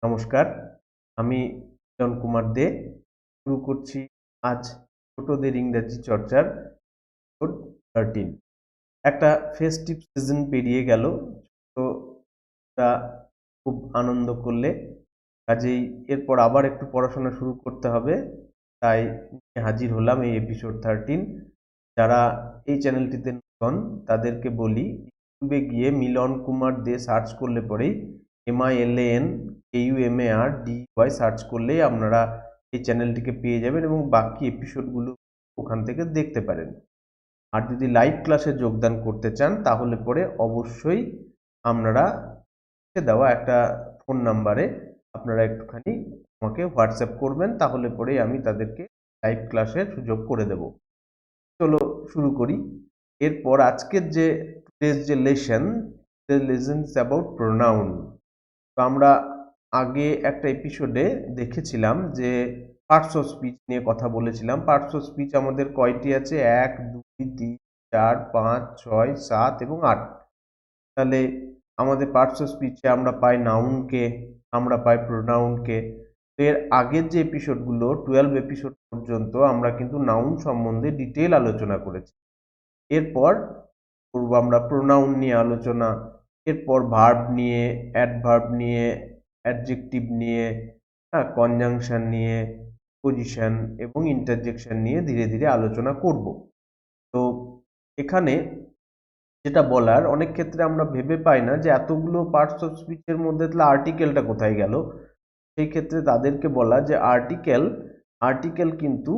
নমস্কার, আমি মিলন কুমার দে। শুরু করছি আজ ছোটদের ইংরেজি চর্চার এপিসোড 13। একটা ফেস্টিভ সিজন পেরিয়ে গেল, ছোটরা খুব আনন্দ করলে, কাজেই এরপর আবার একটু পড়াশোনা শুরু করতে হবে। তাই নিয়ে হাজির হলাম এই এপিসোড 13। যারা এই চ্যানেলটিতে নতুন তাদেরকে বলি, ইউটিউবে গিয়ে মিলন কুমার দে সার্চ করলে পরেই MILANKUMARDY সার্চ করলেই আপনারা এই চ্যানেলটিকে পেয়ে যাবেন এবং বাকি এপিসোডগুলো ওখান থেকে দেখতে পারেন। আর যদি লাইভ ক্লাসে যোগদান করতে চান তাহলে পরে অবশ্যই আপনারা দেওয়া একটা ফোন নাম্বারে আপনারা একটুখানি আমাকে হোয়াটসঅ্যাপ করবেন, তাহলে পরেই আমি তাদেরকে লাইভ ক্লাসের সুযোগ করে দেব। চলো শুরু করি। এরপর আজকের যে লেসন ইজ অ্যাবাউট প্রোনাউন। তো আমরা আগে একটা এপিসোডে দেখেছিলাম যে পার্টস অফ স্পিচ নিয়ে কথা বলেছিলাম। পার্টস অফ স্পিচ আমাদের কয়টি আছে? 1, 2, 3, 4, 5, 6, 7 এবং 8। তাহলে আমাদের পার্টস অফ স্পিচে আমরা পাই নাউনকে, আমরা পাই প্রোনাউনকে। এর আগের যে এপিসোডগুলো 12 এপিসোড পর্যন্ত আমরা কিন্তু নাউন সম্বন্ধে ডিটেল আলোচনা করেছি। এরপর করবো আমরা প্রোনাউন নিয়ে আলোচনা, এরপর ভার্ব নিয়ে, অ্যাডভার্ব নিয়ে, অ্যাডজেক্টিভ নিয়ে, কনজাংশন নিয়ে, পজিশন এবং ইন্টারজেকশন নিয়ে ধীরে ধীরে আলোচনা করব। তো এখানে যেটা বলার, অনেক ক্ষেত্রে আমরা ভেবে পাই না যে এতগুলো পার্টস অফ স্পিচের মধ্যে তাহলে আর্টিকেলটা কোথায় গেল। সেই ক্ষেত্রে তাদেরকে বলা যে আর্টিকেল কিন্তু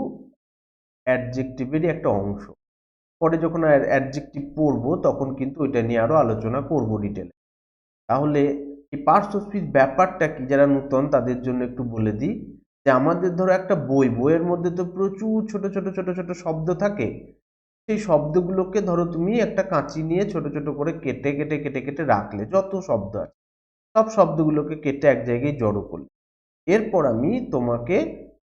অ্যাডজেক্টিভেরই একটা অংশ। পরে যখন অ্যাডজেক্টিভ পড়বো তখন কিন্তু ওইটা নিয়ে আরো আলোচনা করব ডিটেলে। তাহলে এই পার্টস অফ স্পিচ ব্যাপারটা কি, যারা নতুন তাদের জন্য একটু বলে দিই যে আমাদের ধরো একটা বইয়ের মধ্যে তো প্রচুর ছোট ছোট ছোট ছোট শব্দ থাকে। সেই শব্দগুলোকে ধরো তুমি একটা কাঁচি নিয়ে ছোট ছোট করে কেটে কেটে কেটে কেটে রাখলে, যত শব্দ আছে সব শব্দগুলোকে কেটে এক জায়গায় জড়ো করলে। এরপর আমি তোমাকে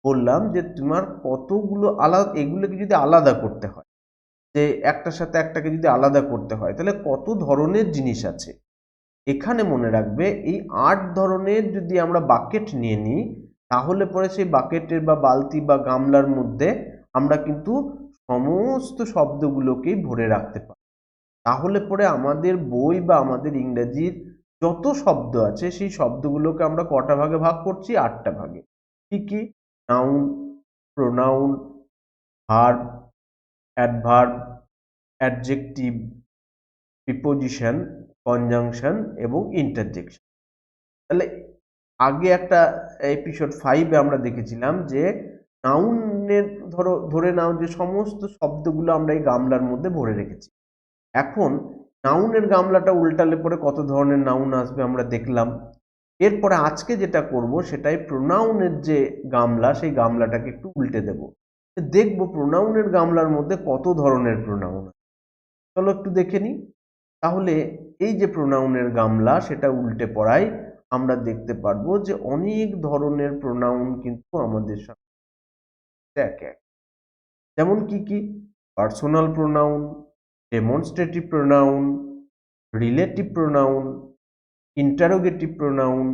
বললাম যে তোমার কতগুলো আলাদা, এগুলোকে যদি আলাদা করতে হয়, যে একটার সাথে একটাকে যদি আলাদা করতে হয় তাহলে কত ধরনের জিনিস আছে। এখানে মনে রাখবে এই 8 ধরনের যদি আমরা বাকেট নিয়ে নিই তাহলে পরে সেই বাকেটের বা বালতি বা গামলার মধ্যে আমরা কিন্তু সমস্ত শব্দগুলোকেই ভরে রাখতে পারি। তাহলে পরে আমাদের বই বা আমাদের ইংরেজির যত শব্দ আছে সেই শব্দগুলোকে আমরা কটা ভাগে ভাগ করছি? 8টা ভাগে। কি কি? Noun, pronoun, verb, adverb, adjective, preposition, conjunction এবং ইন্টারজেকশন। তাহলে আগে একটা এপিসোড 5-এ আমরা দেখেছিলাম যে নাউনের ধরে নাও যে সমস্ত শব্দগুলো আমরা এই গামলার মধ্যে ভরে রেখেছি। এখন নাউনের গামলাটা উল্টালে পরে কত ধরনের নাউন আসবে আমরা দেখলাম। এরপরে আজকে যেটা করব সেটাই প্রোনাউনের যে গামলা, সেই গামলাটাকে একটু উল্টে দেব, দেখব প্রোনাউনের গামলার মধ্যে কত ধরনের প্রোনাউন আছে। চলো একটু দেখে নিই। তাহলে এই যে প্রোনাউনের গামলা সেটা উল্টে পড়ায় আমরা দেখতে পারবো যে অনেক ধরনের প্রোনাউন কিন্তু আমাদের সাথে এক এক। যেমন কি কি? Personal pronoun, demonstrative pronoun, relative pronoun, interrogative pronoun,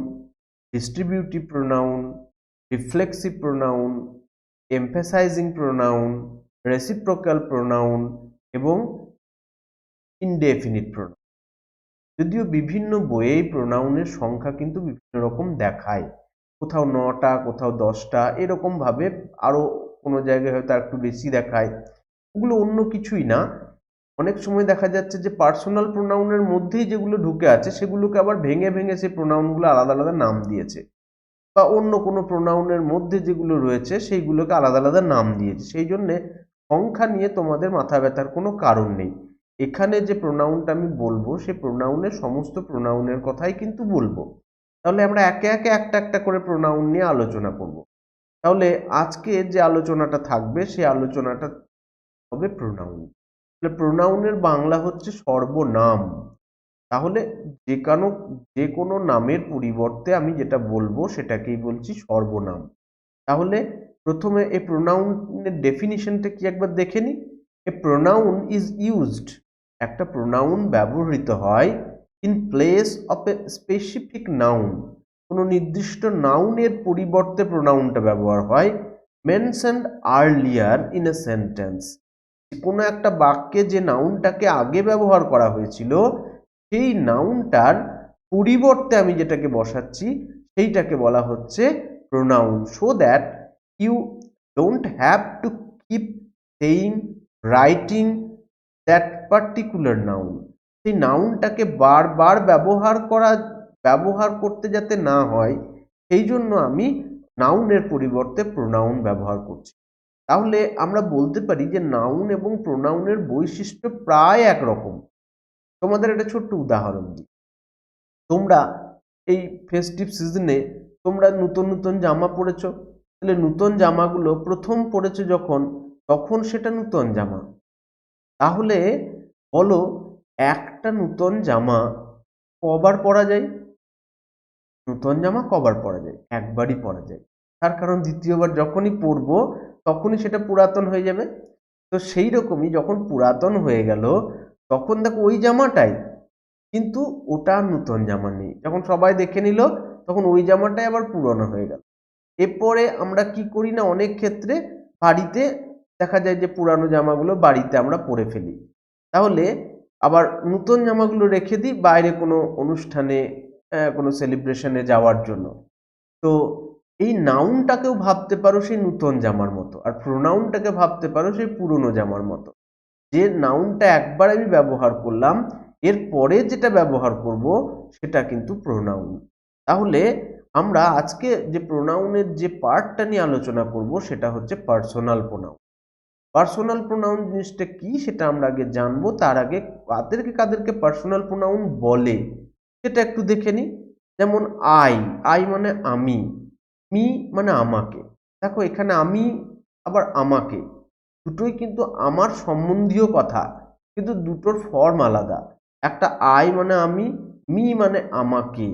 distributive pronoun, reflexive pronoun, emphasising pronoun, reciprocal pronoun এবং ইনডেফিনিট প্রোনাউন। যদিও বিভিন্ন বইয়ে প্রোনাউনের সংখ্যা কিন্তু বিভিন্ন রকম দেখায়, কোথাও 9টা, কোথাও 10টা, এরকম ভাবে আরো কোনো জায়গায় হয়তো একটু বেশি দেখায়। ওগুলো অন্য কিছুই না। অনেক সময় দেখা যাচ্ছে যে পার্সোনাল প্রোনাউনের মধ্যেই যেগুলো ঢুকে আছে সেগুলোকে আবার ভেঙে ভেঙে সেই প্রোনাউনগুলো আলাদা আলাদা নাম দিয়েছে, বা অন্য কোনো প্রোনাউনের মধ্যে যেগুলো রয়েছে সেইগুলোকে আলাদা আলাদা নাম দিয়েছে। সেই জন্যে সংখ্যা নিয়ে তোমাদের মাথা ব্যথার কোনো কারণ নেই। এখানে যে প্রোনাউনটা আমি বলবো সেই প্রোনাউনের সমস্ত প্রোনাউনের কথাই কিন্তু বলবো। তাহলে আমরা একে একে একটা একটা করে প্রোনাউন নিয়ে আলোচনা করব। তাহলে আজকে যে আলোচনাটা থাকবে সেই আলোচনাটা হবে প্রোনাউন। তাহলে প্রোনাউনের বাংলা হচ্ছে সর্বনাম। তাহলে যে কোনো নামের পরিবর্তে আমি যেটা বলবো সেটাকেই বলছি সর্বনাম। তাহলে প্রথমে এই প্রোনাউনের ডেফিনিশনটা কি একবার দেখে নি। এ প্রোনাউন ইজ ইউজড, একটা প্রোনাউন ব্যবহৃত হয় in place of a specific noun, কোনো নির্দিষ্ট নাউনের পরিবর্তে প্রোনাউনটা ব্যবহার হয়, mentioned earlier in a sentence, কোনো একটা বাক্যে যে নাউনটাকে আগে ব্যবহার করা হয়েছিল সেই নাউনটার পরিবর্তে আমি যেটাকে বসাচ্ছি সেইটাকে বলা হচ্ছে pronoun, so that you don't have to keep saying writing that particular noun. সেই নাউনটাকে বারবার ব্যবহার করতে যাতে না হয় সেই জন্য আমি নাউনের পরিবর্তে প্রোনাউন ব্যবহার করছি। তাহলে আমরা বলতে পারি যে নাউন এবং প্রোনাউনের বৈশিষ্ট্য প্রায় একরকম। তোমাদের একটা ছোট্ট উদাহরণ দিই। তোমরা এই ফেস্টিভ সিজনে তোমরা নতুন নতুন জামা পরেছো, তাহলে নতুন জামাগুলো প্রথম পরেছো যখন, তখন সেটা নতুন জামা। তাহলে বলো একটা নতুন জামা কবার পরা যায়? নতুন জামা কবার পরা যায়? একবারই পরা যায়। তার কারণ দ্বিতীয়বার যখনই পরবো তখনই সেটা পুরাতন হয়ে যাবে। তো সেই রকমই যখন পুরাতন হয়ে গেল তখন দেখো ওই জামাটাই, কিন্তু ওটা নতুন জামা নেই। যখন সবাই দেখে নিল তখন ওই জামাটাই আবার পুরনো হয়ে গেল। এরপরে আমরা কি করি না, অনেক ক্ষেত্রে বাড়িতে দেখা যায় যে পুরানো জামাগুলো বাড়িতে আমরা পরে ফেলি, তাহলে আবার নতুন জামাগুলো রেখে দিই বাইরে কোনো অনুষ্ঠানে, কোনো সেলিব্রেশনে যাওয়ার জন্য। তো এই নাউনটাকেও ভাবতে পারো সেই নতুন জামার মতো, আর প্রোনাউনটাকে ভাবতে পারো সেই পুরনো জামার মতো। যে নাউনটা একবার আমি ব্যবহার করলাম এর পরে যেটা ব্যবহার করব সেটা কিন্তু প্রোনাউন। তাহলে আমরা আজকে যে প্রোনাউনের যে পার্টটা নিয়ে আলোচনা করব সেটা হচ্ছে পার্সোনাল প্রোনাউন। পার্সোনাল প্রোনাউন জিনিসটা কি সেটা আমরা আগে জানবো, তার আগে কাদেরকে পার্সোনাল প্রোনাউন বলে সেটা একটু দেখে নিই। যেমন আই মানে আমি, মি মানে আমাকে। দেখো এখানে আমি আবার আমাকে দুটোই কিন্তু আমার সম্বন্ধীয় কথা, কিন্তু দুটোর ফর্ম আলাদা। একটা আই মানে আমি, মি মানে আমাকে,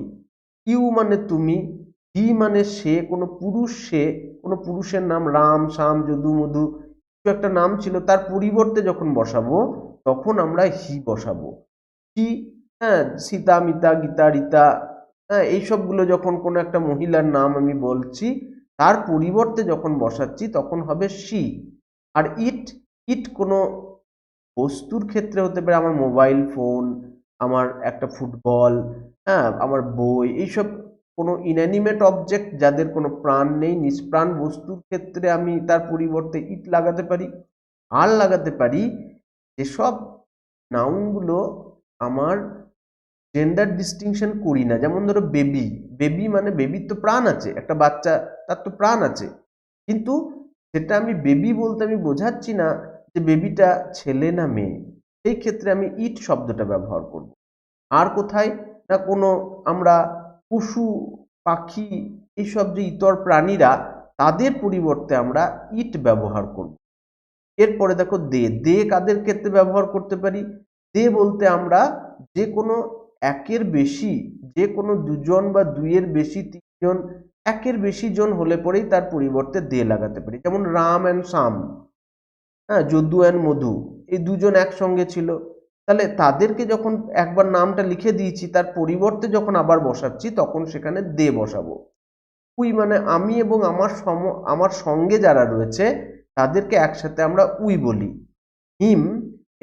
ইউ মানে তুমি, হি মানে সে, কোনো পুরুষ, সে কোনো পুরুষের নাম রাম শ্যাম যদু মধু কিছু একটা নাম ছিল, তার পরিবর্তে যখন বসাবো তখন আমরা হি বসাবো। হি, হ্যাঁ, সীতা মিতা গীতা রীতা, হ্যাঁ, এইসবগুলো যখন কোনো একটা মহিলার নাম আমি বলছি তার পরিবর্তে যখন বসাচ্ছি তখন হবে সি। আর ইট কোনো বস্তুর ক্ষেত্রে হতে পারে, আমার মোবাইল ফোন, আমার একটা ফুটবল, হ্যাঁ, আমার বই, এইসব কোনো ইনঅ্যানিমেট অবজেক্ট যাদের কোনো প্রাণ নেই, নিষ্প্রাণ বস্তুর ক্ষেত্রে আমি তার পরিবর্তে ইট লাগাতে পারি। আর লাগাতে পারি যেসব নাউনগুলো আমার জেন্ডার ডিস্টিংশন করি না, যেমন ধরো বেবি। বেবি মানে বেবির তো প্রাণ আছে, একটা বাচ্চা তার তো প্রাণ আছে, কিন্তু সেটা আমি বেবি বলতে আমি বোঝাচ্ছি না যে বেবিটা ছেলে না মেয়ে, সেই ক্ষেত্রে আমি ইট শব্দটা ব্যবহার করব। আর কোথায় না কোনো আমরা পশু পাখি এইসব যে ইতর প্রাণীরা তাদের পরিবর্তে আমরা ইট ব্যবহার করব। এরপরে দেখো দে কাদের ক্ষেত্রে ব্যবহার করতে পারি? দে বলতে আমরা যে কোনো একের বেশি, যে কোনো দুজন বা দুইয়ের বেশি, তিনজন, একের বেশি জন হলে পরেই তার পরিবর্তে দে লাগাতে পারি। যেমন রাম অ্যান্ড শ্যাম, হ্যাঁ, যদু অ্যান্ড মধু, এই দুজন একসঙ্গে ছিল, তাহলে তাদেরকে যখন একবার নামটা লিখে দিয়েছি তার পরিবর্তে যখন আবার বসাচ্ছি তখন সেখানে দে বসাবো। উই মানে আমি এবং আমার সঙ্গে যারা রয়েছে তাদেরকে একসাথে আমরা উই বলি। হিম,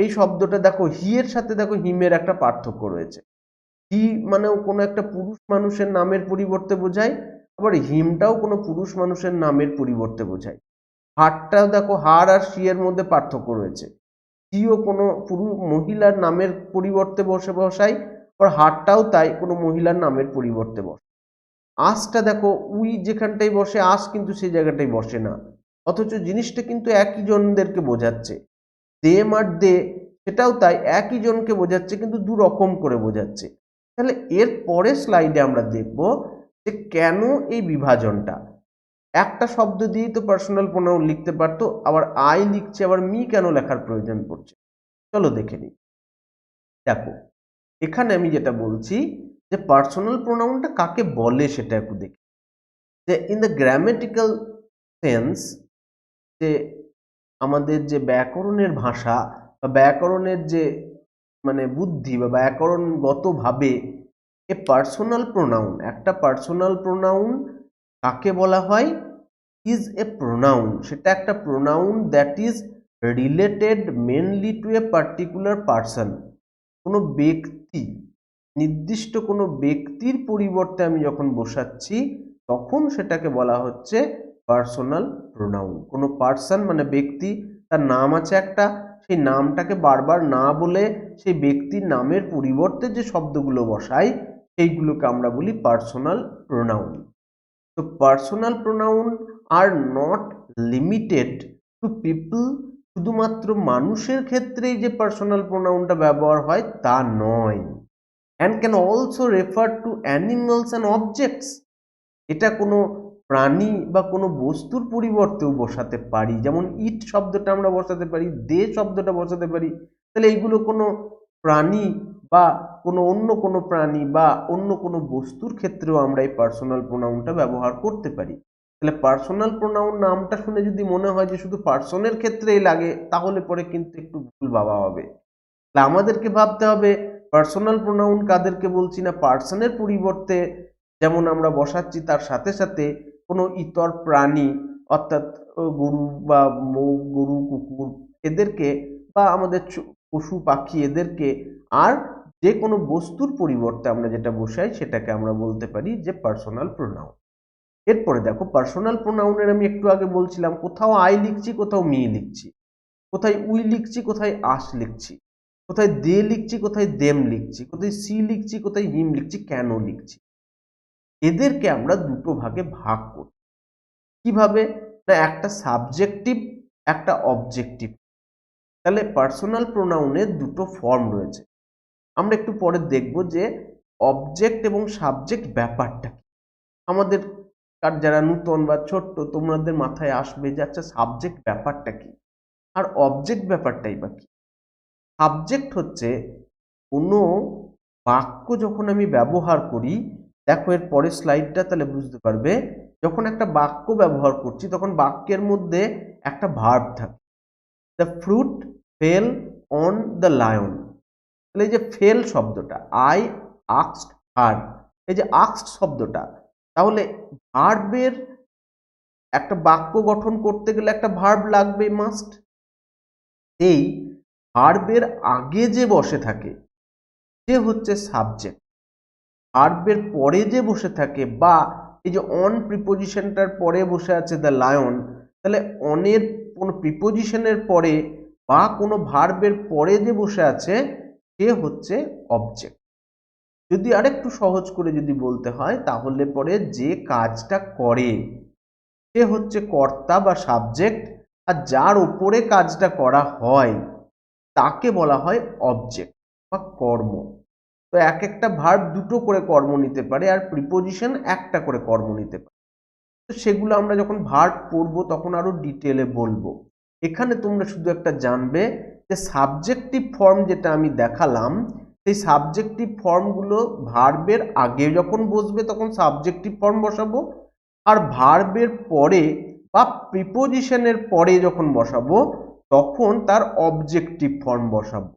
এই শব্দটা দেখো হি এর সাথে দেখো হিমের একটা পার্থক্য রয়েছে। হি মানেও কোনো একটা পুরুষ মানুষের নামের পরিবর্তে বোঝায়, আবার হিমটাও কোনো পুরুষ মানুষের নামের পরিবর্তে বোঝায়। হারটাও দেখো হার আর সি এর মধ্যে পার্থক্য রয়েছে। সিও কোনো মহিলার নামের পরিবর্তে বসাই, আবার হারটাও তাই কোনো মহিলার নামের পরিবর্তে বসে। আঁশটা দেখো উই যেখানটাই বসে আঁশ কিন্তু সেই জায়গাটাই বসে না, অথচ জিনিসটা কিন্তু একই জনদেরকে বোঝাচ্ছে। দেম আর দে সেটাও তাই, একই জনকে বোঝাচ্ছে কিন্তু দু রকম করে বোঝাচ্ছে। তাহলে এর পরের স্লাইডে আমরা দেখব যে কেন এই বিভাজনটা। একটা শব্দ দিয়েই তো পার্সোনাল প্রোনাউন লিখতে পারতো, আবার আই লিখছে, আবার মি কেন লেখার প্রয়োজন পড়ছে? চলো দেখে নিই। দেখো এখানে আমি যেটা বলছি যে পার্সোনাল প্রোনাউনটা কাকে বলে সেটা একটু দেখি। যে ইন দ্য গ্রামেটিক্যাল সেন্স, যে আমাদের যে ব্যাকরণের ভাষা বা ব্যাকরণের যে মানে বুদ্ধি বা ব্যাকরণগতভাবে এ পার্সোনাল প্রোনাউন, একটা পার্সোনাল প্রোনাউন কাকে বলা হয়? ইজ এ প্রোনাউন, সেটা একটা pronoun that is related mainly to a particular person. কোনো ব্যক্তি, নির্দিষ্ট কোনো ব্যক্তির পরিবর্তে আমি যখন বসাচ্ছি তখন সেটাকে বলা হচ্ছে পার্সোনাল প্রোনাউন। কোনো পার্সন মানে ব্যক্তি, তার নাম আছে একটা, সেই নামটাকে বারবার না বলে সেই ব্যক্তির নামের পরিবর্তে যে শব্দগুলো বসাই সেইগুলোকে আমরা বলি পার্সোনাল প্রোনাউন। তো personal pronoun are not limited to people, শুধুমাত্র মানুষের ক্ষেত্রেই যে পার্সোনাল প্রোনাউনটা ব্যবহার হয় তা নয়। And can also refer to animals and objects, এটা কোনো প্রাণী বা কোনো বস্তুর পরিবর্তেও বসাতে পারি। যেমন ইট শব্দটা আমরা বসাতে পারি, দে শব্দটা বসাতে পারি। তাহলে এইগুলো কোনো প্রাণী বা অন্য কোনো প্রাণী বা অন্য কোনো বস্তুর ক্ষেত্রেও আমরা এই পার্সোনাল প্রোনাউনটা ব্যবহার করতে পারি। তাহলে পার্সোনাল প্রোনাউন নামটা শুনে যদি মনে হয় যে শুধু পার্সনের ক্ষেত্রেই লাগে, তাহলে পরে কিন্তু একটু ভুল ভাবা হবে। তাহলে আমাদেরকে ভাবতে হবে পার্সোনাল প্রোনাউন কাদেরকে বলছি না পার্সনের পরিবর্তে যেমন আমরা বসাচ্ছি তার সাথে সাথে কোনো ইতর প্রাণী, অর্থাৎ গরু বা গরু কুকুর এদেরকে, বা আমাদের পশু পাখি এদেরকে, আর যে কোনো বস্তুর পরিবর্তে আমরা যেটা বসাই সেটাকে আমরা বলতে পারি যে পার্সোনাল প্রোনাউন। এরপরে দেখো পার্সোনাল প্রোনাউনের আমি একটু আগে বলছিলাম কোথাও আই লিখছি, কোথাও মি লিখছি, কোথায় উই লিখছি, কোথায় আস লিখছি, কোথায় দে লিখছি, কোথায় দেম লিখছি, কোথায় সি লিখছি, কোথায় হিম লিখছি, কেন লিখছি। এদেরকে আমরা দুটো ভাগে ভাগ করি। কিভাবে? না একটা সাবজেক্টিভ, একটা অবজেক্টিভ। তাহলে পার্সোনাল প্রোনাউনের দুটো ফর্ম রয়েছে। আমরা একটু পরে দেখব যে অবজেক্ট এবং সাবজেক্ট ব্যাপারটা কি। আমাদের যারা নূতন বা ছোট্ট তোমাদের মাথায় আসবে যে আচ্ছা সাবজেক্ট ব্যাপারটা কি আর অবজেক্ট ব্যাপারটাই বা কি। সাবজেক্ট হচ্ছে কোনো বাক্য যখন আমি ব্যবহার করি, দেখো এর পরের স্লাইডটা তাহলে বুঝতে পারবে, যখন একটা বাক্য ব্যবহার করছি তখন বাক্যের মধ্যে একটা ভার্ব থাকে। The fruit fail on the lion. তাহলে এই যে ফেল শব্দটা, আই আস্কড হার, এই যে আস্কড শব্দটা, তাহলে ভার্বের একটা বাক্য গঠন করতে গেলে একটা ভার্ব লাগবে, মাস্ট। এই ভার্বের আগে যে বসে থাকে সে হচ্ছে সাবজেক্ট। ভার্বের পরে যে বসে থাকে বা এই যে অন প্রিপোজিশনটার পরে বসে আছে দ্য লায়ন, তাহলে অনের কোনো প্রিপোজিশনের পরে বা কোনো ভার্বের পরে যে বসে আছে সে হচ্ছে অবজেক্ট। যদি আরেকটু সহজ করে যদি বলতে হয় তাহলে পরে যে কাজটা করে সে হচ্ছে কর্তা বা সাবজেক্ট, আর যার উপরে কাজটা করা হয় তাকে বলা হয় অবজেক্ট বা কর্ম। তো এক একটা ভার্ব দুটো করে কর্ম নিতে পারে আর প্রিপোজিশন একটা করে কর্ম নিতে পারে। তো সেগুলো আমরা যখন ভার্ব পড়বো তখন আরো ডিটেলে বলবো। এখানে তোমরা শুধু একটা জানবে যে সাবজেক্টিভ ফর্ম যেটা আমি দেখালাম সেই সাবজেক্টিভ ফর্মগুলো ভার্বের আগে যখন বসবে তখন সাবজেক্টিভ ফর্ম বসাবো, আর ভার্বের পরে বা প্রিপোজিশনের পরে যখন বসাবো তখন তার অবজেক্টিভ ফর্ম বসাবো।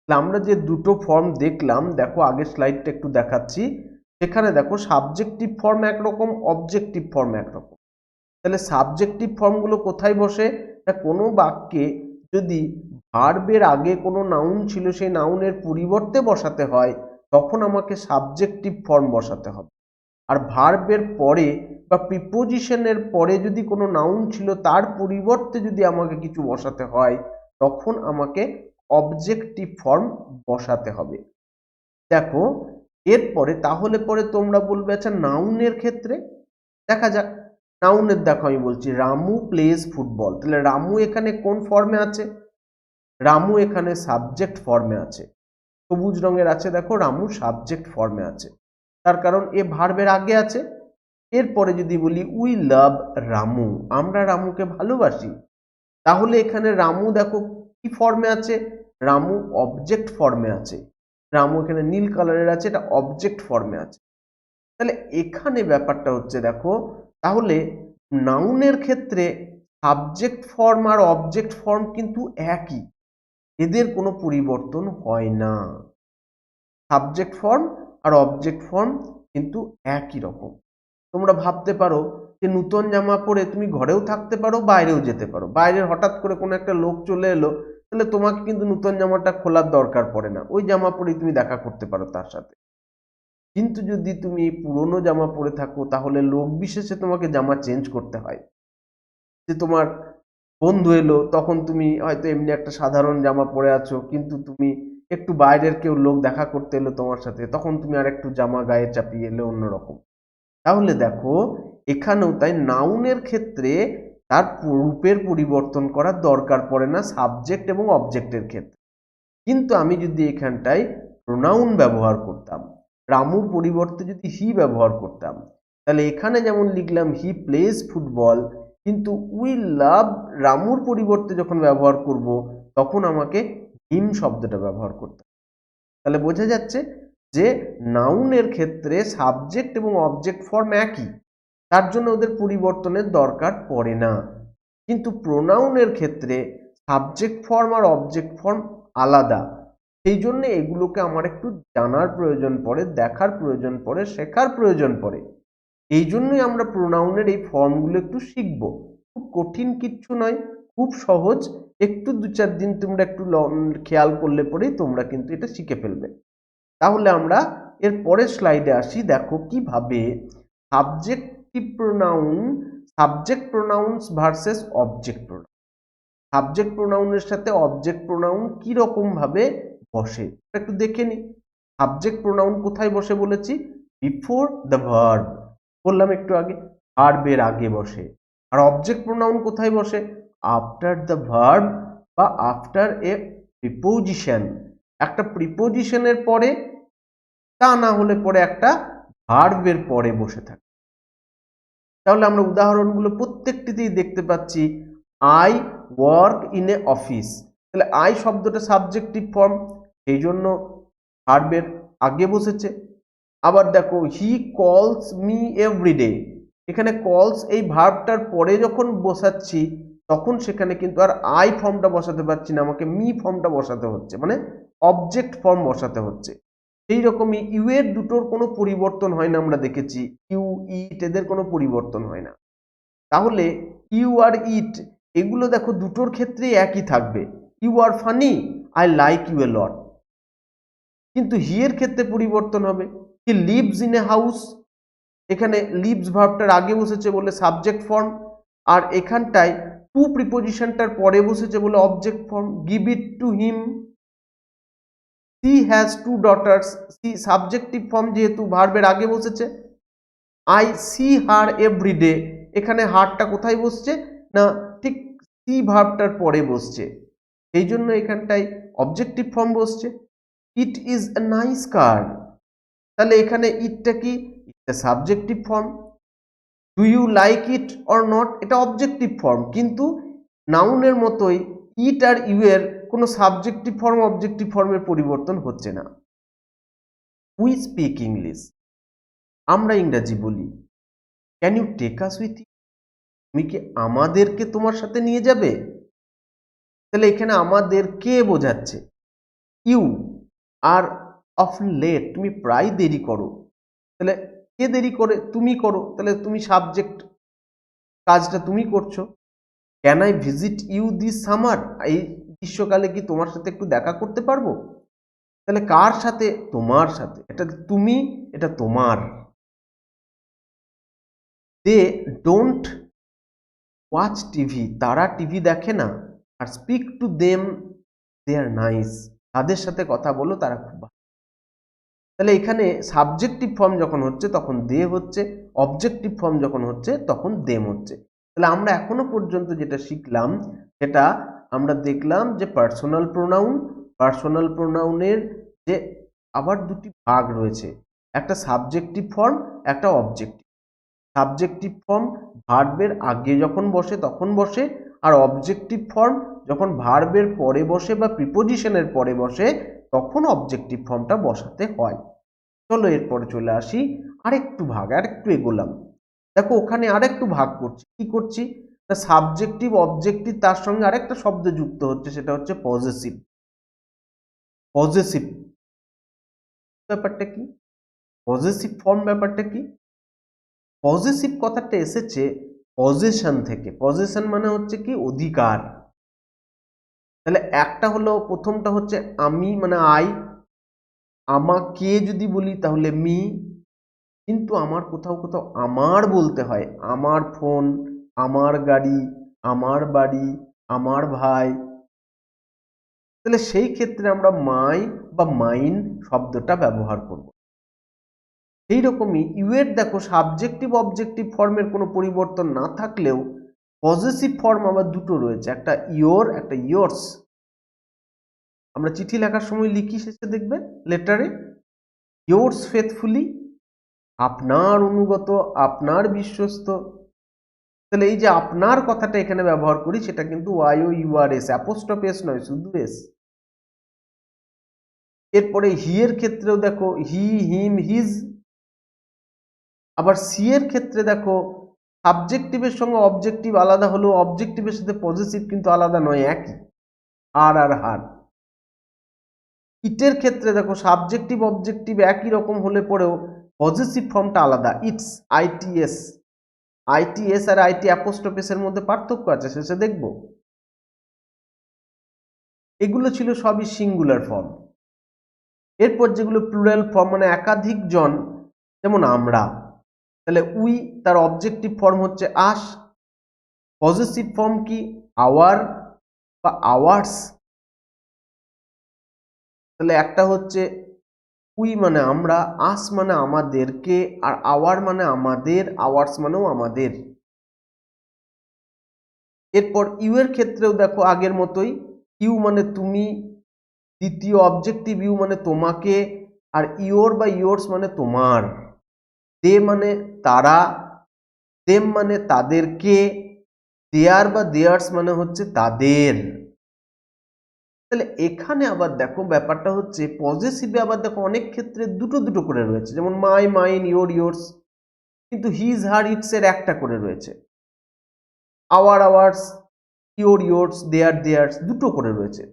আমরা যে দুটো ফর্ম দেখলাম, দেখো আগের স্লাইডটা একটু দেখাচ্ছি, সেখানে দেখো সাবজেক্টিভ ফর্ম একরকম, অবজেক্টিভ ফর্ম একরকম। তাহলে সাবজেক্টিভ ফর্মগুলো কোথায় বসে? না কোনো বাক্যে যদি ভার্বের আগে কোনো নাউন ছিল সেই নাউনের পরিবর্তে বসাতে হয় তখন আমাকে সাবজেক্টিভ ফর্ম বসাতে হবে। আর ভার্বের পরে বা প্রিপোজিশনের পরে যদি কোনো নাউন ছিল তার পরিবর্তে যদি আমাকে কিছু বসাতে হয় তখন আমাকে অবজেক্টিভ ফর্ম বসাতে হবে। দেখো এরপরে তাহলে পরে তোমরা বলবে আচ্ছা নাউনের ক্ষেত্রে দেখা যাক। নাউনের দেখো আমি বলছি রামু প্লেজ ফুটবল, তাহলে রামু এখানে কোন ফর্মে আছে? রামু এখানে সাবজেক্ট ফর্মে আছে। সবুজ রঙের আছে, দেখো রামু সাবজেক্ট ফর্মে আছে, তার কারণ এ ভার্বের আগে আছে। এরপরে যদি বলি উই লাভ রামু, আমরা রামুকে ভালোবাসি, তাহলে এখানে রামু দেখো কি ফর্মে আছে? রামু অবজেক্ট ফর্মে আছে। রামু এখানে নীল কালারের আছে, এটা অবজেক্ট ফর্মে আছে। তাহলে এখানে ব্যাপারটা হচ্ছে দেখো, তাহলে নাউনের ক্ষেত্রে সাবজেক্ট ফর্ম আর অবজেক্ট ফর্ম কিন্তু একই, এদের কোনো পরিবর্তন হয় না। সাবজেক্ট ফর্ম আর অবজেক্ট ফর্ম কিন্তু একই রকম। তোমরা ভাবতে পারো যে নূতন জামা পরে তুমি ঘরেও থাকতে পারো, বাইরেও যেতে পারো। বাইরে হঠাৎ করে কোনো একটা লোক চলে এলো, তাহলে তোমাকে কিন্তু নূতন জামাটা খোলার দরকার পড়ে না, ওই জামা পরেই তুমি দেখা করতে পারো তার সাথে। কিন্তু যদি তুমি পুরনো জামা পরে থাকো, তাহলে লোক বিশেষে তোমাকে জামা চেঞ্জ করতে হয়। যে তোমার বন্ধু এলো, তখন তুমি হয়তো এমনি একটা সাধারণ জামা পরে আছো, কিন্তু তুমি একটু বাইরের কেউ লোক দেখা করতে এলো তোমার সাথে, তখন তুমি আর একটু জামা গায়ে চাপিয়ে এলে অন্যরকম। তাহলে দেখো এখানেও তাই নাউনের ক্ষেত্রে তার রূপের পরিবর্তন করার দরকার পড়ে না সাবজেক্ট এবং অবজেক্টের ক্ষেত্রে। কিন্তু আমি যদি এখানটায় প্রোনাউন ব্যবহার করতাম, রামুর পরিবর্তে যদি হি ব্যবহার করতাম, তাহলে এখানে যেমন লিখলাম হি প্লেজ ফুটবল, কিন্তু উই লাভ রামুর পরিবর্তে যখন ব্যবহার করব, তখন আমাকে হিম শব্দটা ব্যবহার করতে হবে। তাহলে বোঝা যাচ্ছে যে নাউনের ক্ষেত্রে সাবজেক্ট এবং অবজেক্ট ফর্ম একই, তার জন্য ওদের পরিবর্তনের দরকার পড়ে না। কিন্তু প্রোনাউনের ক্ষেত্রে সাবজেক্ট ফর্ম আর অবজেক্ট ফর্ম আলাদা, সেই জন্য এগুলোকে আমার একটু জানার প্রয়োজন পড়ে, দেখার প্রয়োজন পড়ে, শেখার প্রয়োজন পড়ে। এই জন্যই আমরা প্রোনাউনের এই ফর্মগুলো একটু শিখব। খুব কঠিন কিচ্ছু নয়, খুব সহজ। একটু 2-4 দিন তোমরা একটু খেয়াল করলে পরেই তোমরা কিন্তু এটা শিখে ফেলবে। তাহলে আমরা এর পরের স্লাইডে আসি। দেখো কিভাবে subjective pronoun, subject pronouns versus object pronoun, subject প্রোনাউনের সাথে অবজেক্ট প্রোনাউন কি রকম ভাবে বসে একটু দেখে নি। সাবজেক্ট প্রোনাউন কোথায় বসে বলেছি? বিফোর দ্য ভার্ব, বললাম একটু আগে, ভার্বের আগে বসে। আর অবজেক্ট প্রোনাউন কোথায় বসে? আফটার দ্য ভার্ব বা আফটার এ প্রিপোজিশন, একটা প্রিপোজিশনের পরে, তা না হলে পরে একটা ভার্বের পরে বসে থাকে। তাহলে আমরা উদাহরণগুলো প্রত্যেকটিতেই দেখতে পাচ্ছি। I work in a office, তাহলে আই শব্দটা সাবজেক্টিভ ফর্ম, সেই জন্য ভার্বের আগে বসেছে। আবার দেখো হি কলস মি এভরিডে, এখানে কলস এই ভার্বটার পরে যখন বসাচ্ছি, তখন সেখানে কিন্তু আর আই ফর্মটা বসাতে পারছি না, আমাকে মি ফর্মটা বসাতে হচ্ছে, মানে অবজেক্ট ফর্ম বসাতে হচ্ছে। সেই রকমই ইউ এর দুটোর কোনো পরিবর্তন হয় না, আমরা দেখেছি ইউ ইট এদের কোনো পরিবর্তন হয় না। তাহলে ইউ আর ইট এগুলো দেখো দুটোর ক্ষেত্রেই একই থাকবে। You are funny, I like you a lot. কিন্তু হি এর ক্ষেত্রে পরিবর্তন হবে। He lives in a house, এখানে লিভস ভার্বটার আগে বসেছে বলে সাবজেক্ট ফর্ম, আর এখানটায় টু প্রিপোজিশনটার পরে বসেছে বলে object form. Give it to him, she has two daughters, she subjective form যেহেতু ভার্বের আগে বসেছে। আই সি হার এভরিডে, এখানে হারটা কোথায় বসছে না ঠিক সি ভার্বটার পরে বসছে, সেই জন্য এখানটায় অবজেক্টিভ ফর্ম বসছে। ইট ইজ এ নাইস কার, তাহলে এখানে ইটটা কি? ইটটা subjective form. Do you like it or not, এটা অবজেক্টিভ ফর্ম, কিন্তু নাউনের মতোই ইট আর ইউ এর কোনো সাবজেক্টিভ ফর্ম অবজেক্টিভ ফর্মের পরিবর্তন হচ্ছে না। উই স্পিক ইংলিশ, আমরা ইংরাজি বলি। Can you take us with you, তুমি কি আমাদেরকে তোমার সাথে নিয়ে যাবে? তাহলে এখানে আমাদেরকে বোঝাচ্ছে। ইউ আর অফ লেট, তুমি প্রায় দেরি করো, তাহলে কে দেরি করে? তুমি করো, তাহলে তুমি সাবজেক্ট, কাজটা তুমি করছো। Can I visit you this summer, এই গ্রীষ্মকালে কি তোমার সাথে একটু দেখা করতে পারবো? তাহলে কার সাথে? তোমার সাথে, এটা তুমি, এটা তোমার। দে ডোন্ট ওয়াচ টিভি, তারা টিভি দেখে না। আর speak to them, they are nice, তাদের সাথে কথা বলো, তারা খুব ভালো। তাহলে এখানে সাবজেক্টিভ ফর্ম যখন হচ্ছে তখন দে হচ্ছে, অবজেক্টিভ ফর্ম যখন হচ্ছে তখন দেম হচ্ছে। তাহলে আমরা এখনো পর্যন্ত যেটা শিখলাম, সেটা আমরা দেখলাম যে পার্সোনাল প্রোনাউন, পার্সোনাল প্রোনাউনের যে আবার দুটি ভাগ রয়েছে, একটা সাবজেক্টিভ ফর্ম, একটা অবজেক্টিভ। সাবজেক্টিভ ফর্ম ভার্বের আগে যখন বসে তখন বসে, আর অবজেক্টিভ ফর্ম যখন ভার্বের পরে বসে বা প্রিপোজিশনের পরে বসে, তখন অবজেক্টিভ ফর্মটা বসাতে হয়। চলো এরপরে চলে আসি আরেকটু ভাগ, আরেকটু এগোলাম। দেখো ওখানে আরেকটু ভাগ করছি, কি করছি না সাবজেক্টিভ অবজেক্টিভ তার সঙ্গে আরেকটা শব্দ যুক্ত হচ্ছে, সেটা হচ্ছে পজেসিভ। পজেসিভ ব্যাপারটা কি? পজেসিভ ফর্ম ব্যাপারটা কি? পজেসিভ কথাটা এসেছে পজেশন থেকে। পজেশন মানে হচ্ছে কি অধিকার। তাহলে একটা হলো, প্রথমটা হচ্ছে আমি মানে আই, আমাকে যদি বলি তাহলে মি, কিন্তু আমার কোথাও কোথাও আমার বলতে হয়, আমার ফোন, আমার গাড়ি, আমার বাড়ি, আমার ভাই, তাহলে সেই ক্ষেত্রে আমরা মাই বা মাইন শব্দটা ব্যবহার করব। সেই রকমই ইউ এর দেখো সাবজেক্টিভ অবজেক্টিভ ফর্মের কোনো পরিবর্তন না থাকলেও পজেসিভ ফর্ম আবার দুটো রয়েছে, একটা ইয়োর, একটা ইয়োর্স। আমরা চিঠি লেখার সময় লিখি শেষে দেখবে লেটারে ইয়োর্স ফেথফুলি, আপনার অনুগত, আপনার বিশ্বস্ত। তাহলে এই যে আপনার কথাটা এখানে ব্যবহার করি সেটা কিন্তু Y O U R S, apostrophe S নয়, শুধু এস। এরপরে হি এর ক্ষেত্রেও দেখো হি, হিম, হিজ। আবার সি এর ক্ষেত্রে দেখো সাবজেক্টিভের সঙ্গে অবজেক্টিভ আলাদা হলেও অবজেক্টিভের সাথে পজেসিভ কিন্তু আলাদা নয়, একই, আর আর হার। ইটের ক্ষেত্রে দেখো সাবজেক্টিভ অবজেক্টিভ একই রকম হলে পরেও পজেসিভ ফর্মটা আলাদা, ইটস, আইটিএস। আইটিএস আর আইটি অ্যাপোস্ট্রোফ এর মধ্যে পার্থক্য আছে, শেষে দেখব। এগুলো ছিল সবই সিঙ্গুলার ফর্ম। এরপর যেগুলো প্লুরাল ফর্ম মানে একাধিক জন, যেমন আমরা, তাহলে উই তার অবজেক্টিভ ফর্ম হচ্ছে আস। পজেসিভ ফর্ম কি আওয়ার বা আওয়ার্স। তাহলে একটা হচ্ছে উই মানে আমরা, আস মানে আমাদেরকে, আর আওয়ার মানে আমাদের, আওয়ার্স মানেও আমাদের। এরপর ইউ এর ক্ষেত্রেও দেখো আগের মতোই, ইউ মানে তুমি, দ্বিতীয় অবজেক্টিভ ইউ মানে তোমাকে, আর ইয়োর বা ইয়োর্স মানে তোমার। দে মানে তারা, দেম মানে তাদেরকে, দেয়ার বা দেয়ার্স মানে হচ্ছে তাদের। তাহলে এখানে আবার দেখো ব্যাপারটা হচ্ছে পজেসিভে আবার দেখো অনেক ক্ষেত্রে দুটো দুটো করে রয়েছে, যেমন মাই, মাইন, ইয়োর, ইয়োর্স, কিন্তু হিজ, হার, ইটস এর একটা করে রয়েছে। Our, ours, your, yours, their, theirs দুটো করে রয়েছে।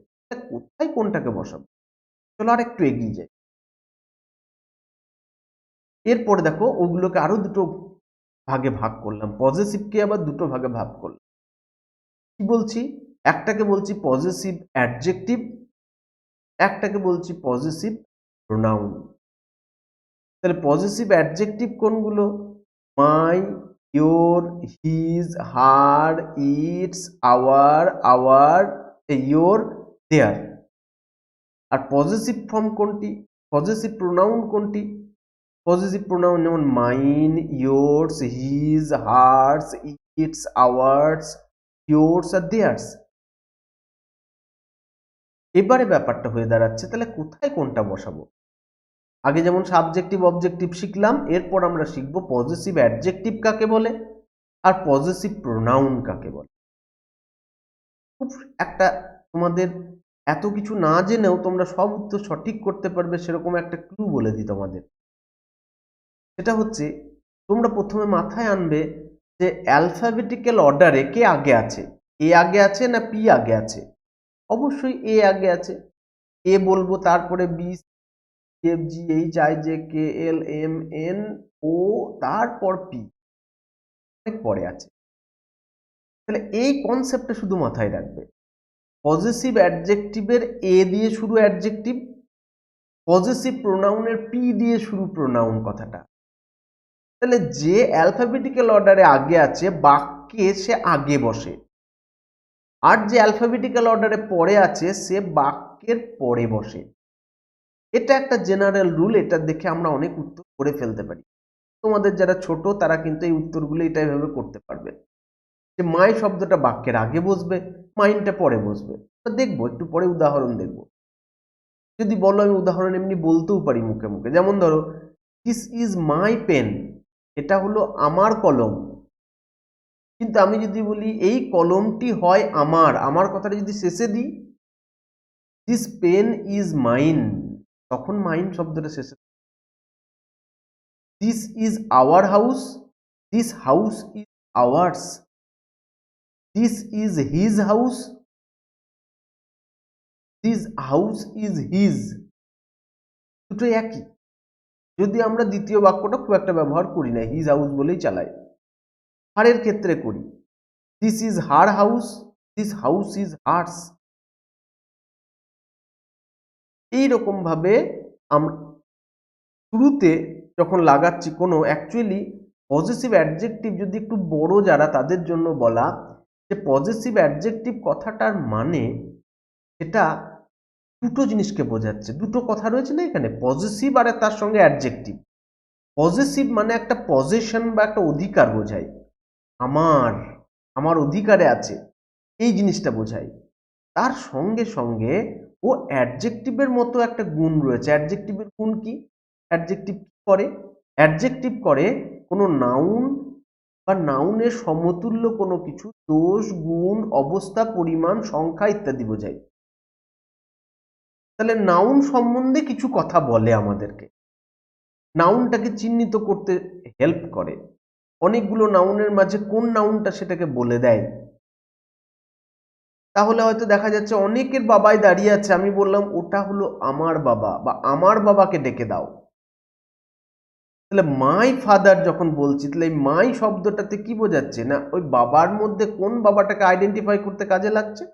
কোথায় কোনটাকে বসাবো? চলো আর একটু এগিয়ে যাই। এরপর দেখো ওগুলোকে আরো দুটো ভাগে ভাগ করলাম, পজেসিভকে আবার দুটো ভাগে ভাগ করলাম। কি বলছি? একটাকে বলছি পজেসিভ অ্যাডজেক্টিভ, একটাকে বলছি পজেসিভ প্রোনাউন। তাহলে পজেসিভ অ্যাডজেক্টিভ কোনগুলো? My, your, his, her, its, our, your, their. আর পজেসিভ ফর্ম কোনটি? পজেসিভ প্রোনাউন কোনটি? পজেসিভ প্রোনাউন যেমন mine, yours, his, hers, its, ours, yours আর দেয়ার্স। এবারে ব্যাপারটা হয়ে দাঁড়াচ্ছে তাহলে কোথায় কোনটা বসাবো। আগে যেমন সাবজেক্টিভ অবজেক্টিভ শিখলাম, এরপর আমরা শিখব পজেসিভ অ্যাডজেক্টিভ কাকে বলে আর পজেসিভ প্রোনাউন কাকে বলে। খুব একটা তোমাদের এত কিছু না জেনেও তোমরা সব উত্তর সঠিক করতে পারবে সেরকম একটা ক্লু বলে দিই তোমাদের। সেটা হচ্ছে তোমরা প্রথমে মাথায় আনবে যে অ্যালফাবেটিক্যাল অর্ডারে কে আগে আছে, এ আগে আছে না পি আগে আছে? অবশ্যই এ আগে আছে। এ বলবো, তারপরে B, F, G, H, I, J, K, L, M, N, O, তারপর পি অনেক পরে আছে। তাহলে এই কনসেপ্টটা শুধু মাথায় রাখবে। পজেসিভ অ্যাডজেক্টিভের এ দিয়ে শুরু অ্যাডজেক্টিভ, পজেসিভ প্রোনাউনের পি দিয়ে শুরু প্রোনাউন কথাটা। তাহলে যে অ্যালফাবেটিক্যাল অর্ডারে আগে আছে বাক্যে সে আগে বসে, আর যে অ্যালফাবেটিক্যাল অর্ডারে পরে আছে সে বাক্যের পরে বসে। এটা একটা জেনারেল রুল, এটা দেখে আমরা অনেক উত্তর করে ফেলতে পারি। তোমাদের যারা ছোট তারা কিন্তু এই উত্তরগুলো এটাই ভাবে করতে পারবে যে মাই শব্দটা বাক্যের আগে বসবে, মাইনটা পরে বসবে। দেখবো একটু পরে উদাহরণ দেখবো। যদি বলো আমি উদাহরণ এমনি বলতেও পারি মুখে মুখে, যেমন ধরো দিস ইজ মাই পেন, এটা হলো আমার কলম। কিন্তু আমি যদি বলি এই কলমটি হয় আমার, আমার কথাটা যদি শেষে দিই দিস পেন ইজ মাইন, তখন মাইন শব্দটা শেষে। This is our house, this house is ours, this is his house, this house is his, দুটোই একই। যদি আমরা দ্বিতীয় বাক্যটা খুব একটা ব্যবহার করি না, হিজ হাউস বলেই চালাই। হারের ক্ষেত্রে করি, this is her house, this house is hers. এইরকম ভাবে আমরা শুরুতে যখন লাগাচ্ছি কোনো অ্যাকচুয়ালি পজিটিভ অ্যাডজেক্টিভ যদি একটু বড় যারা তাদের জন্য বলা যে পজিটিভ অ্যাডজেক্টিভ কথাটার মানে সেটা দুটো জিনিসকে বোঝাচ্ছে, দুটো কথা রয়েছে না এখানে, পজিটিভ আর তার সঙ্গে অ্যাডজেক্টিভ। পজিটিভ মানে একটা পজিশন বা একটা অধিকার বোঝায়, আমার আমার অধিকারে আছে এই জিনিসটা বোঝায়। তার সঙ্গে সঙ্গে ও অ্যাডজেক্টিভের মতো একটা গুণ রয়েছে। অ্যাডজেক্টিভের গুণ কি? অ্যাডজেক্টিভ করে, অ্যাডজেক্টিভ করে কোনো নাউন বা নাউনের সমতুল্য কোনো কিছু দোষ, গুণ, অবস্থা, পরিমাণ, সংখ্যা ইত্যাদি বোঝায়। তাহলে নাউন সম্বন্ধে কিছু কথা বলে আমাদেরকে, নাউনটাকে চিহ্নিত করতে হেল্প করে। অনেকগুলো নাউনের মাঝে কোন নাউনটা সেটাকে বলে দেয়। তাহলে হয়তো দেখা যাচ্ছে অনেকের বাবাই দাঁড়িয়ে আছে, আমি বললাম ওটা হলো আমার বাবা বা আমার বাবাকে ডেকে দাও। তাহলে মাই ফাদার যখন বলছি তাহলে এই মাই শব্দটাতে কি বোঝাচ্ছে না ওই বাবার মধ্যে কোন বাবাটাকে আইডেন্টিফাই করতে কাজে লাগছে।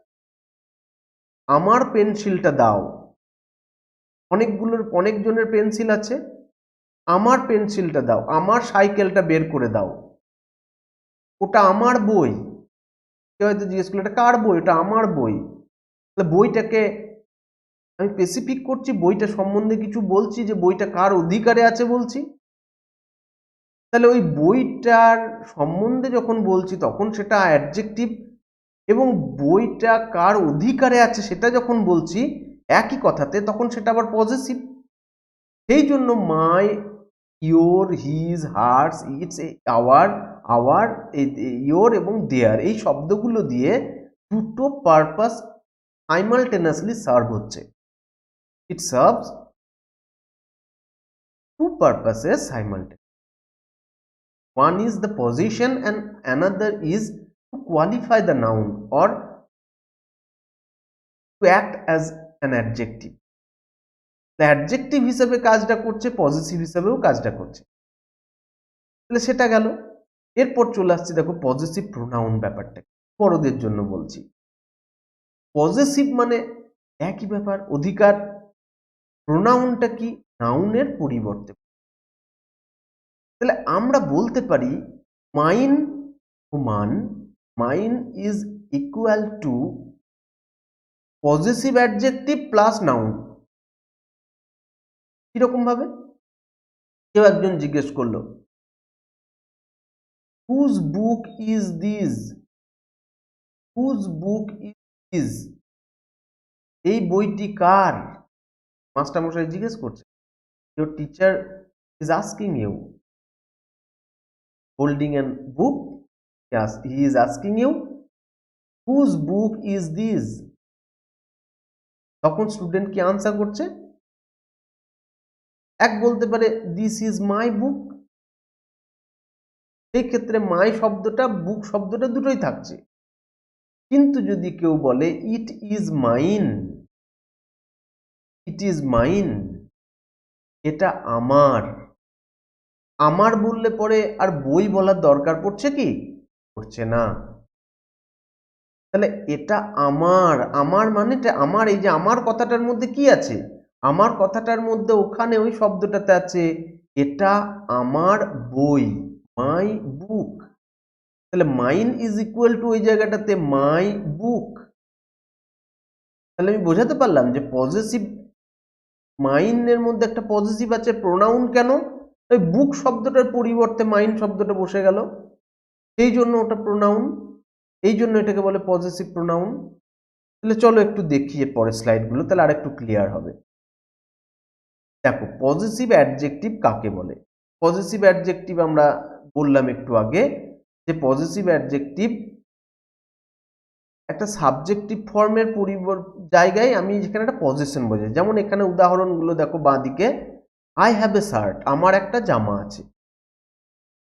আমার পেন্সিলটা দাও, অনেকজনের পেন্সিল আছে, আমার পেন্সিলটা দাও, আমার সাইকেলটা বের করে দাও, ওটা আমার বই। কেউ হয়তো জিজ্ঞেস করলো এটা কার বই? ওটা আমার বই। তাহলে বইটাকে আমি স্পেসিফিক করছি, বইটা সম্বন্ধে কিছু বলছি যে বইটা কার অধিকারে আছে বলছি। তাহলে ওই বইটার সম্বন্ধে যখন বলছি তখন সেটা অ্যাডজেক্টিভ, এবং বইটা কার অধিকারে আছে সেটা যখন বলছি একই কথাতে তখন সেটা আবার পজিটিভ। সেই জন্য my, your, his, hers, its, our, our, your এবং দেয়ার এই শব্দগুলো দিয়ে দুটো পারপাস সাইমালটেনিয়াসলি সার্ভ হচ্ছে। ইট serves two purposes simultaneously. One is the position and another is to qualify the noun or to act as an adjective. The adjective হিসেবে কাজটা করছে, positive হিসেবেও কাজটা করছে। তাহলে সেটা গেল। এরপর চলে আসছে দেখো পজিটিভ প্রোনাউন ব্যাপারটা, বড়দের জন্য বলছি। পজিটিভ মানে একই ব্যাপার, অধিকার। প্রোনাউনটা কি? নাউনের পরিবর্তে। তাহলে আমরা বলতে পারি mine human, mine is equal to positive adjective plus noun. কিরকম ভাবে? কেউ একজন জিজ্ঞেস করলো whose book is this, whose book is this, এই বইটি কার? মাস্টারমশাই জিজ্ঞেস করছে। Your teacher is asking you, holding a book. Yes, he is asking you, whose book is this? তখন স্টুডেন্ট কি আনসার করছে? এক বলতে পারে দিস ইজ মাই বুক। সেই ক্ষেত্রে মাই শব্দটা, বুক শব্দটা দুটোই থাকছে। কিন্তু যদি কেউ বলে it is mine, it is mine, এটা আমার, আমার বললে পরে আর বই বলার দরকার পড়ছে কি? পড়ছে না। তাহলে এটা আমার, আমার মানেটা আমার, এই যে আমার কথাটার মধ্যে কি আছে? আমার কথাটার মধ্যে ওখানে ওই শব্দটাতে আছে এটা আমার বই, মাই বুক। তাহলে মাইন ইজ ইকুয়াল টু ওই জায়গাটাতে মাই বুক। তাহলে আমি বোঝাতে পারলাম যে পজিটিভ মাইনের মধ্যে একটা পজিটিভ আছে। প্রোনাউন কেন? ওই বুক শব্দটার পরিবর্তে মাইন শব্দটা বসে গেল, সেই জন্য ওটা প্রোনাউন, এই জন্য এটাকে বলে পজিটিভ প্রোনাউন। তাহলে চলো একটু দেখি এর পরের স্লাইডগুলো, তাহলে আর একটু ক্লিয়ার হবে। দেখো পজিটিভ অ্যাডজেক্টিভ কাকে বলে? পজিটিভ অ্যাডজেক্টিভ আমরা বললাম একটু আগে যে পজিটিভ অ্যাডজেক্টিভ একটা সাবজেক্টিভ ফর্মের জায়গায় আমি যেখানে একটা পজিশন বোঝাই। যেমন এখানে উদাহরণগুলো দেখো বাঁদিকে, আই হ্যাভ এ শার্ট, আমার একটা জামা আছে।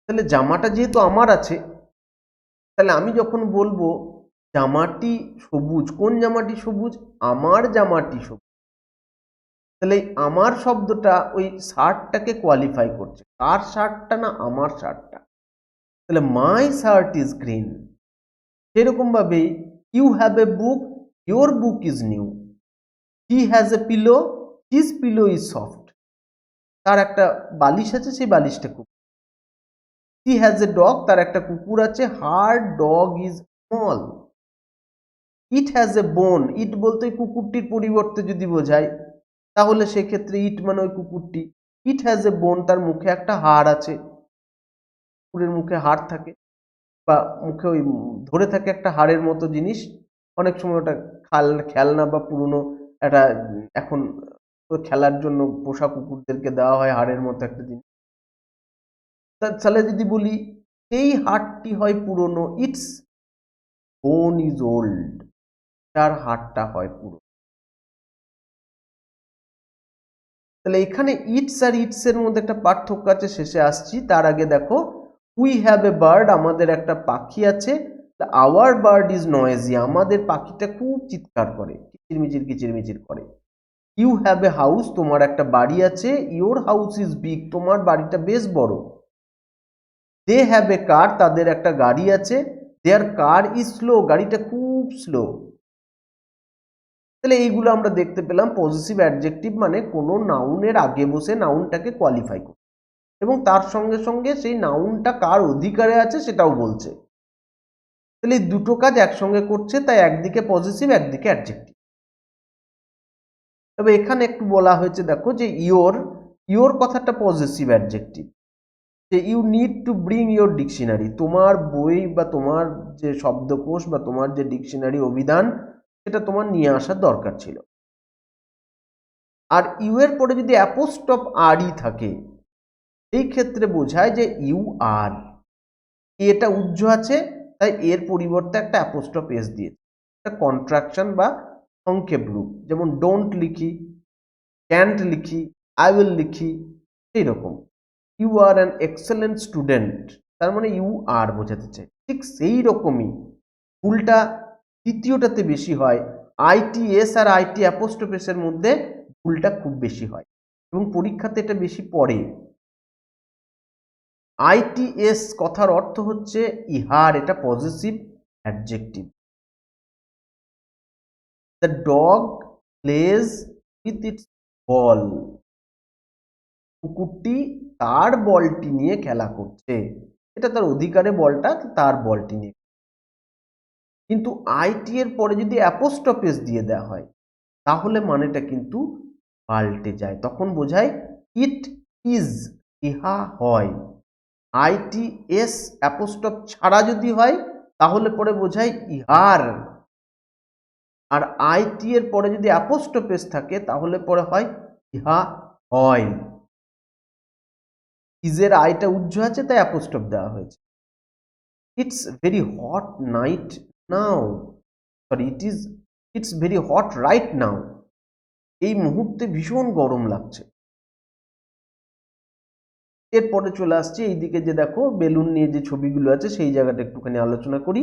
তাহলে জামাটা যেহেতু আমার আছে, তাহলে আমি যখন বলবো জামাটি সবুজ, কোন জামাটি সবুজ? আমার জামাটি সবুজ। তাহলে আমার শব্দটা ওই শার্টটাকে কোয়ালিফাই করছে, কার শার্টটা, না আমার শার্টটা। তাহলে মাই শার্ট ইজ গ্রিন। সেরকম ভাবে you have a book, your book is new. He has a pillow, his pillow is soft. তার একটা বালিশ আছে, সেই বালিশটা খুব। হি হ্যাজ এ ডগ, তার একটা কুকুর আছে, হার dog is small. It has a বোন, ইট বলতে কুকুরটির পরিবর্তে যদি বোঝায় তাহলে সেক্ষেত্রে ইট মানে ওই কুকুরটি। ইট হ্যাজ এ বোন, তার মুখে একটা হাড় আছে, কুকুরের মুখে হাড় থাকে বা মুখে ওই ধরে থাকে একটা হাড়ের মতো জিনিস। অনেক সময় ওটা খেলনা বা পুরনো একটা এখন খেলার জন্য পোষা কুকুরদেরকে দেওয়া হয় হাড়ের মতো একটা জিনিস। তাহলে যদি বলি এই হাড়টি হয় পুরনো, ইটস বোন ইজ ওল্ড, তার হাড়টা হয় পুরনো। তাহলে এখানে ইটস আর ইটস এর মধ্যে একটা পার্থক্য আছে, শেষে আসছি। তার আগে দেখো, উই হ্যাভ এ বার্ড, আমাদের একটা পাখি আছে। আওয়ার বার্ড ইজ নয়েজি, আমাদের পাখিটা খুব চিৎকার করে, কিচিরমিচির কিচিরমিচির করে। ইউ হ্যাভ এ হাউস, তোমার একটা বাড়ি আছে। ইয়োর হাউস ইজ বিগ, তোমার বাড়িটা বেশ বড়। দে হ্যাভ এ কার, তাদের একটা গাড়ি আছে। দেয়ার কার ইজ স্লো, গাড়িটা খুব স্লো। তাহলে এইগুলো আমরা দেখতে পেলাম পজিটিভ অ্যাডজেক্টিভ মানে কোনো নাউনের আগে বসে নাউনটাকে কোয়ালিফাই করে এবং তার সঙ্গে সঙ্গে সেই নাউনটা কার অধিকারে আছে সেটাও বলছে। তাহলে এই দুটো কাজ একসঙ্গে করছে, তাই একদিকে পজিটিভ একদিকে অ্যাডজেক্টিভ। তবে এখানে একটু বলা হয়েছে দেখো যে ইয়োর, ইয়োর কথাটা পজিটিভ অ্যাডজেক্টিভ, যে you need to bring your dictionary, তোমার বই বা তোমার যে শব্দকোষ বা তোমার যে ডিকশনারি অভিধান সেটা তোমার নিয়ে আসার দরকার ছিল। আর ইউ এর পরে যদি অ্যাপোস্ট্রফ আর ই থাকে এই ক্ষেত্রে বোঝায় যে ইউ আর, এটা উজ্জ আছে তাই এর পরিবর্তে একটা অ্যাপোস্ট্রফ এস দিয়েছে, একটা কন্ট্রাকশন বা সংক্ষেপ রূপ। যেমন ডোন্ট লিখি, ক্যান্ট লিখি, আই উইল লিখি, সেই রকম। You are an excellent student, তার মানে ইউ আর বোঝাতে চাই। ঠিক সেই রকমই ভুলটা দ্বিতীয়টাতে বেশি হয়, আইটিএস আর আইটি অ্যাপোস্ট্রোফেসের মধ্যে ভুলটা খুব বেশি হয় এবং পরীক্ষাতে এটা বেশি পড়ে। আইটিএস কথার অর্থ হচ্ছে ইহার, এটা positive adjective. The dog plays with its ball, কুকুরটি তার বলটি নিয়ে খেলা করছে, এটা তার অধিকারে বলটা, তার বলটি নিয়ে। কিন্তু আইটি এর পরে যদি অ্যাপোস্ট্রোফেস দিয়ে দেওয়া হয় তাহলে মানেটা কিন্তু পাল্টে যায়, তখন বোঝায় ইট ইজ, ইহা হয়। আইটি এস অ্যাপোস্ট্রফ ছাড়া যদি হয় তাহলে পরে বোঝায় ইহার, আর আইটি এর পরে যদি অ্যাপোস্ট্রোফেস থাকে তাহলে পরে হয় ইহা হয়। ইজের আইটা উজ্জ আছে তাই অ্যাপোস্ট্রফ দেওয়া হয়েছে। It's very hot night now, sorry it's very hot right now, এই মুহূর্তে ভীষণ গরম লাগছে। এরপরে চলে আসছে এইদিকে, যে দেখো বেলুন নিয়ে যে ছবিগুলো আছে সেই জায়গাটা একটুখানি আলোচনা করি।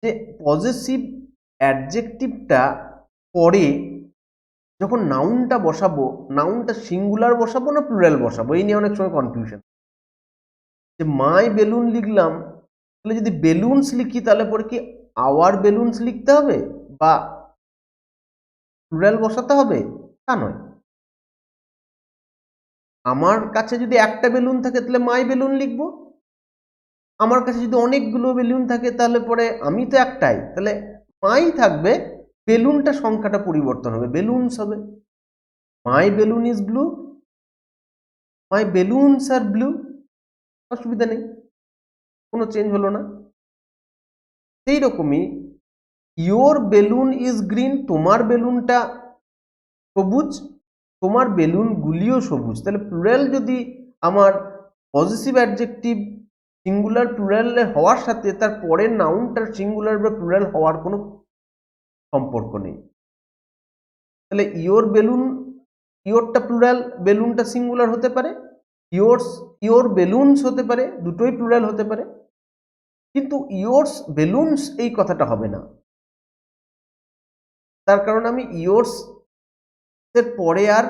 যে পজেসিভ অ্যাডজেক্টিভটা পরে যখন নাউনটা বসাবো, নাউনটা সিঙ্গুলার বসাবো না প্লুরাল বসাবো, এই নিয়ে অনেক সময় কনফিউশন। যে মাই বেলুন লিখলাম, তাহলে যদি বেলুনস লিখি তাহলে পরে কি আওয়ার বেলুনস লিখতে হবে বা প্লুরাল বসাতে হবে? তা নয়। আমার কাছে যদি একটা বেলুন থাকে তাহলে মাই বেলুন লিখবো, আমার কাছে যদি অনেকগুলো বেলুন থাকে তাহলে পরে আমি তো একটাই, তাহলে মাই থাকবে, বেলুনটা সংখ্যাটা পরিবর্তন হবে, বেলুনস হবে। My balloon is blue, my balloons are blue, অসুবিধা নেই, কোনো চেঞ্জ হলো না। সেই রকমই ইয়োর বেলুন ইজ গ্রিন, তোমার বেলুনটা সবুজ, তোমার বেলুনগুলিও সবুজ। তাহলে প্লুরাল যদি আমার পজিটিভ অ্যাডজেক্টিভ সিঙ্গুলার প্লুরাল হওয়ার সাথে তার পরের নাউনটার সিঙ্গুলার বা প্লুরাল হওয়ার কোনো সম্পর্ক নেই। তাহলে ইয়োর বেলুন, ইয়োরটা প্লুরাল, বেলুনটা সিঙ্গুলার হতে পারে, ইয়োর্স, ইয়োর বেলুনস হতে পারে, দুটোই প্লুরাল হতে পারে, কিন্তু ইয়োর্স বেলুনস এই কথাটা হবে না। তার কারণ আমি ইয়োর্স এর পরে আর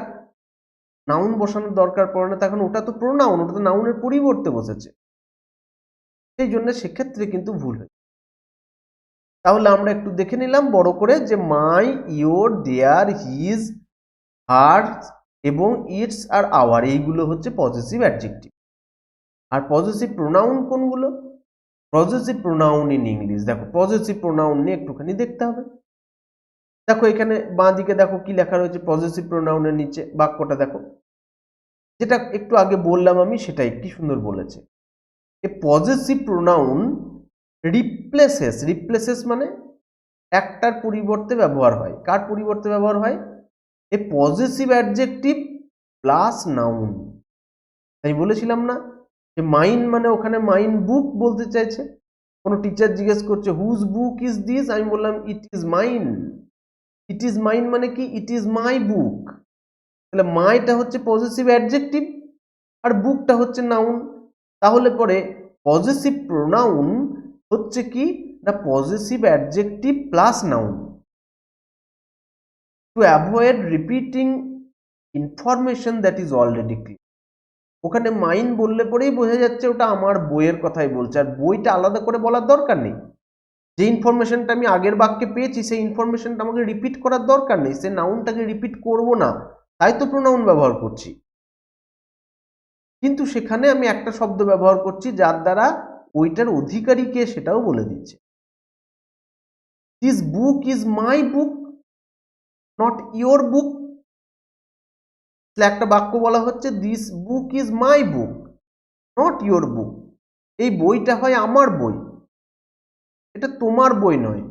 নাউন বসানোর দরকার পড়ে না, তখন ওটা তো প্রোনাউন, ওটা তো নাউনের পরিবর্তে বসেছে, সেই জন্য সেক্ষেত্রে কিন্তু ভুল হয়। তাহলে আমরা একটু দেখে নিলাম বড় করে যে মাই, ইয়োর, দেয়ার, হিজ, হার্স এবং ইটস আর আওয়ার, এইগুলো হচ্ছে পজেসিভ অ্যাডজেক্টিভ। আর পজেসিভ প্রোনাউন কোনগুলো? Possessive pronoun in English. দেখো পজেসিভ প্রোনাউন নিয়ে একটুখানি দেখতে হবে। দেখো এখানে বাঁ দিকে দেখো কি লেখা রয়েছে পজেসিভ প্রোনাউনের নিচে, বাক্যটা দেখো, যেটা একটু আগে বললাম আমি সেটাই কি সুন্দর বলেছে। এ পজেসিভ প্রোনাউন রিপ্লেসেস মানে একটার পরিবর্তে ব্যবহার হয়। কার পরিবর্তে ব্যবহার হয়? এ পজেসিভ অ্যাডজেক্টিভ প্লাস নাউন। আমি বলেছিলাম না যে মাইন মানে ওখানে মাইন বুক বলতে চাইছে। কোনো টিচার জিজ্ঞেস করছে হুজ বুক ইজ দিস, আমি বললাম it is mine. It is mine মানে কি? ইট ইজ মাই বুক। তাহলে মাইটা হচ্ছে পজেসিভ অ্যাডজেক্টিভ আর বুকটা হচ্ছে নাউন। তাহলে পরে পজেসিভ প্রোনাউন হচ্ছে কি না possessive adjective plus noun. To avoid repeating information that is already clear. ওখানে মাইন বললে পরেই বোঝা যাচ্ছে ওটা আমার বইয়ের কথাই বলছে, আর বইটা আলাদা করে বলার দরকার নেই। যে ইনফরমেশনটা আমি আগের বাক্যে পেয়েছি সেই ইনফরমেশনটা আমাকে রিপিট করার দরকার নেই, সে নাউনটাকে রিপিট করব না, তাই তো প্রোনাউন ব্যবহার করছি। কিন্তু সেখানে আমি একটা শব্দ ব্যবহার করছি যার দ্বারা ওইটার অধিকারী কে সেটাও বলে দিচ্ছে। This book is my book, not your book. একটা বাক্য বলা হচ্ছে this book is my book, not your book. এই বইটা হয় আমার বই, এটা তোমার বই নয়।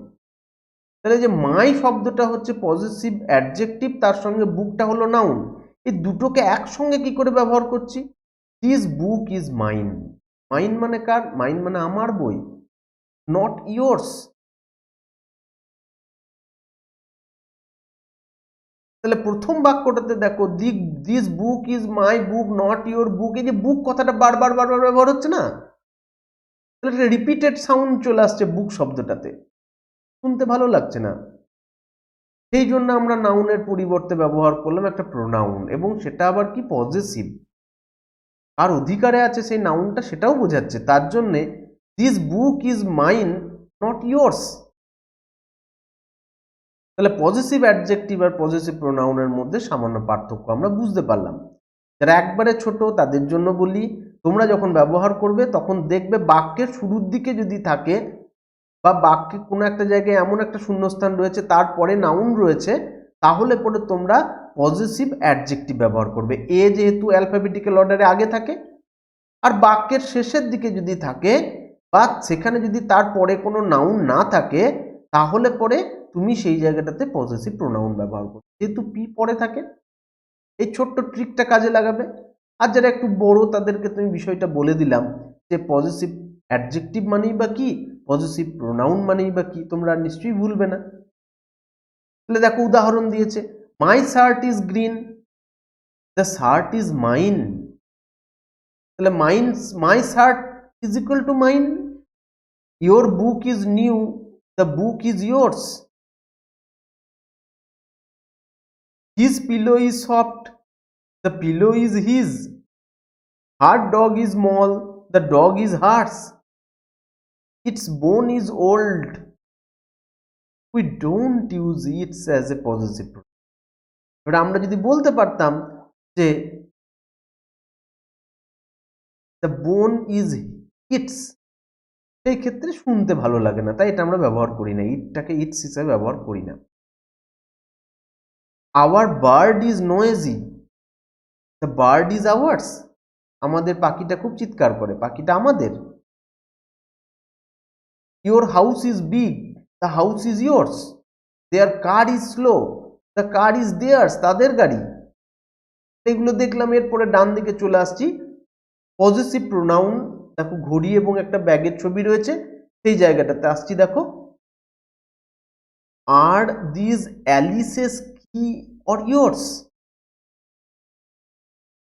তাহলে যে মাই শব্দটা হচ্ছে পজেসিভ অ্যাডজেক্টিভ, তার সঙ্গে বুকটা হলো নাউন, এই দুটোকে একসঙ্গে কি করে ব্যবহার করছি? This book is mine. Mine মানে কার? মাইন মানে আমার বই, নট ইয়োর্স। তাহলে প্রথম বাক্যটাতে দেখো this book is my book not your book, এই যে বুক কথাটা বারবার বারবার ব্যবহার হচ্ছে না, তাহলে রিপিটেড সাউন্ড চলে আসছে বুক শব্দটাতে, শুনতে ভালো লাগছে না। সেই জন্য আমরা নাউনের পরিবর্তে ব্যবহার করলাম একটা প্রোনাউন, এবং সেটা আবার কি পজেসিভ, আর অধিকারে আছে সেই নাউনটা সেটাও বোঝাচ্ছে। তার জন্যে this book is mine not yours. তাহলে পজেসিভ অ্যাডজেক্টিভ আর পজেসিভ প্রোনাউনের মধ্যে সামান্য পার্থক্য আমরা বুঝতে পারলাম। যারা একবারে ছোট তাদের জন্য বলি, তোমরা যখন ব্যবহার করবে তখন দেখবে বাক্যের শুরুর দিকে যদি থাকে বা বাক্যে কোনো একটা জায়গায় এমন একটা শূন্যস্থান রয়েছে তারপরে নাউন রয়েছে, তাহলে পরে তোমরা পজেসিভ অ্যাডজেক্টিভ ব্যবহার করবে। এ যেহেতু অ্যালফাবেটিক্যাল অর্ডারে আগে থাকে, আর বাক্যের শেষের দিকে যদি থাকে বা সেখানে যদি তারপরে কোনো নাউন না থাকে, তাহলে পরে তুমি সেই জায়গাটাতে পজেসিভ প্রোনাউন ব্যবহার করবে। যেহেতু পি পরে থাকে, এই ছোট্ট ট্রিকটা কাজে লাগাবে। আর যারা একটু বড় তাদেরকে তুমি বিষয়টা বলে দিলাম যে পজেসিভ অ্যাডজেক্টিভ মানেই বা কি, পজেসিভ প্রোনাউন মানেই বা কি, তোমরা নিশ্চয়ই ভুলবে না। তাহলে দেখো উদাহরণ দিয়েছে, my shirt is green, the shirt is mine. তাহলে my shirt is equal to mine. Your book is new, the book is yours. His pillow is soft, the pillow is his. Her dog is small, the dog is hers. Its bone is old, we don't use its as a possessive. এবার আমরা যদি বলতে পারতাম যে the bone is it's, সেই ক্ষেত্রে শুনতে ভালো লাগে না, তাই এটা আমরা ব্যবহার করি না, ইটটাকে ইটস হিসাবে ব্যবহার করি না। Our bird is noisy, the bird is ours. আমাদের পাখিটা খুব চিৎকার করে, পাখিটা আমাদের। Your house is big, the house is yours. Their car is slow, the car is theirs. তাদের গাড়ি। এগুলো দেখলাম। এরপরে ডান দিকে চলে আসছি, পজেসিভ প্রোনাউন। দেখো ঘড়ি এবং একটা ব্যাগের ছবি রয়েছে, সেই জায়গাটাতে আসছি। দেখো, আর দিস অ্যালিসেস কি অর ইয়োর্স।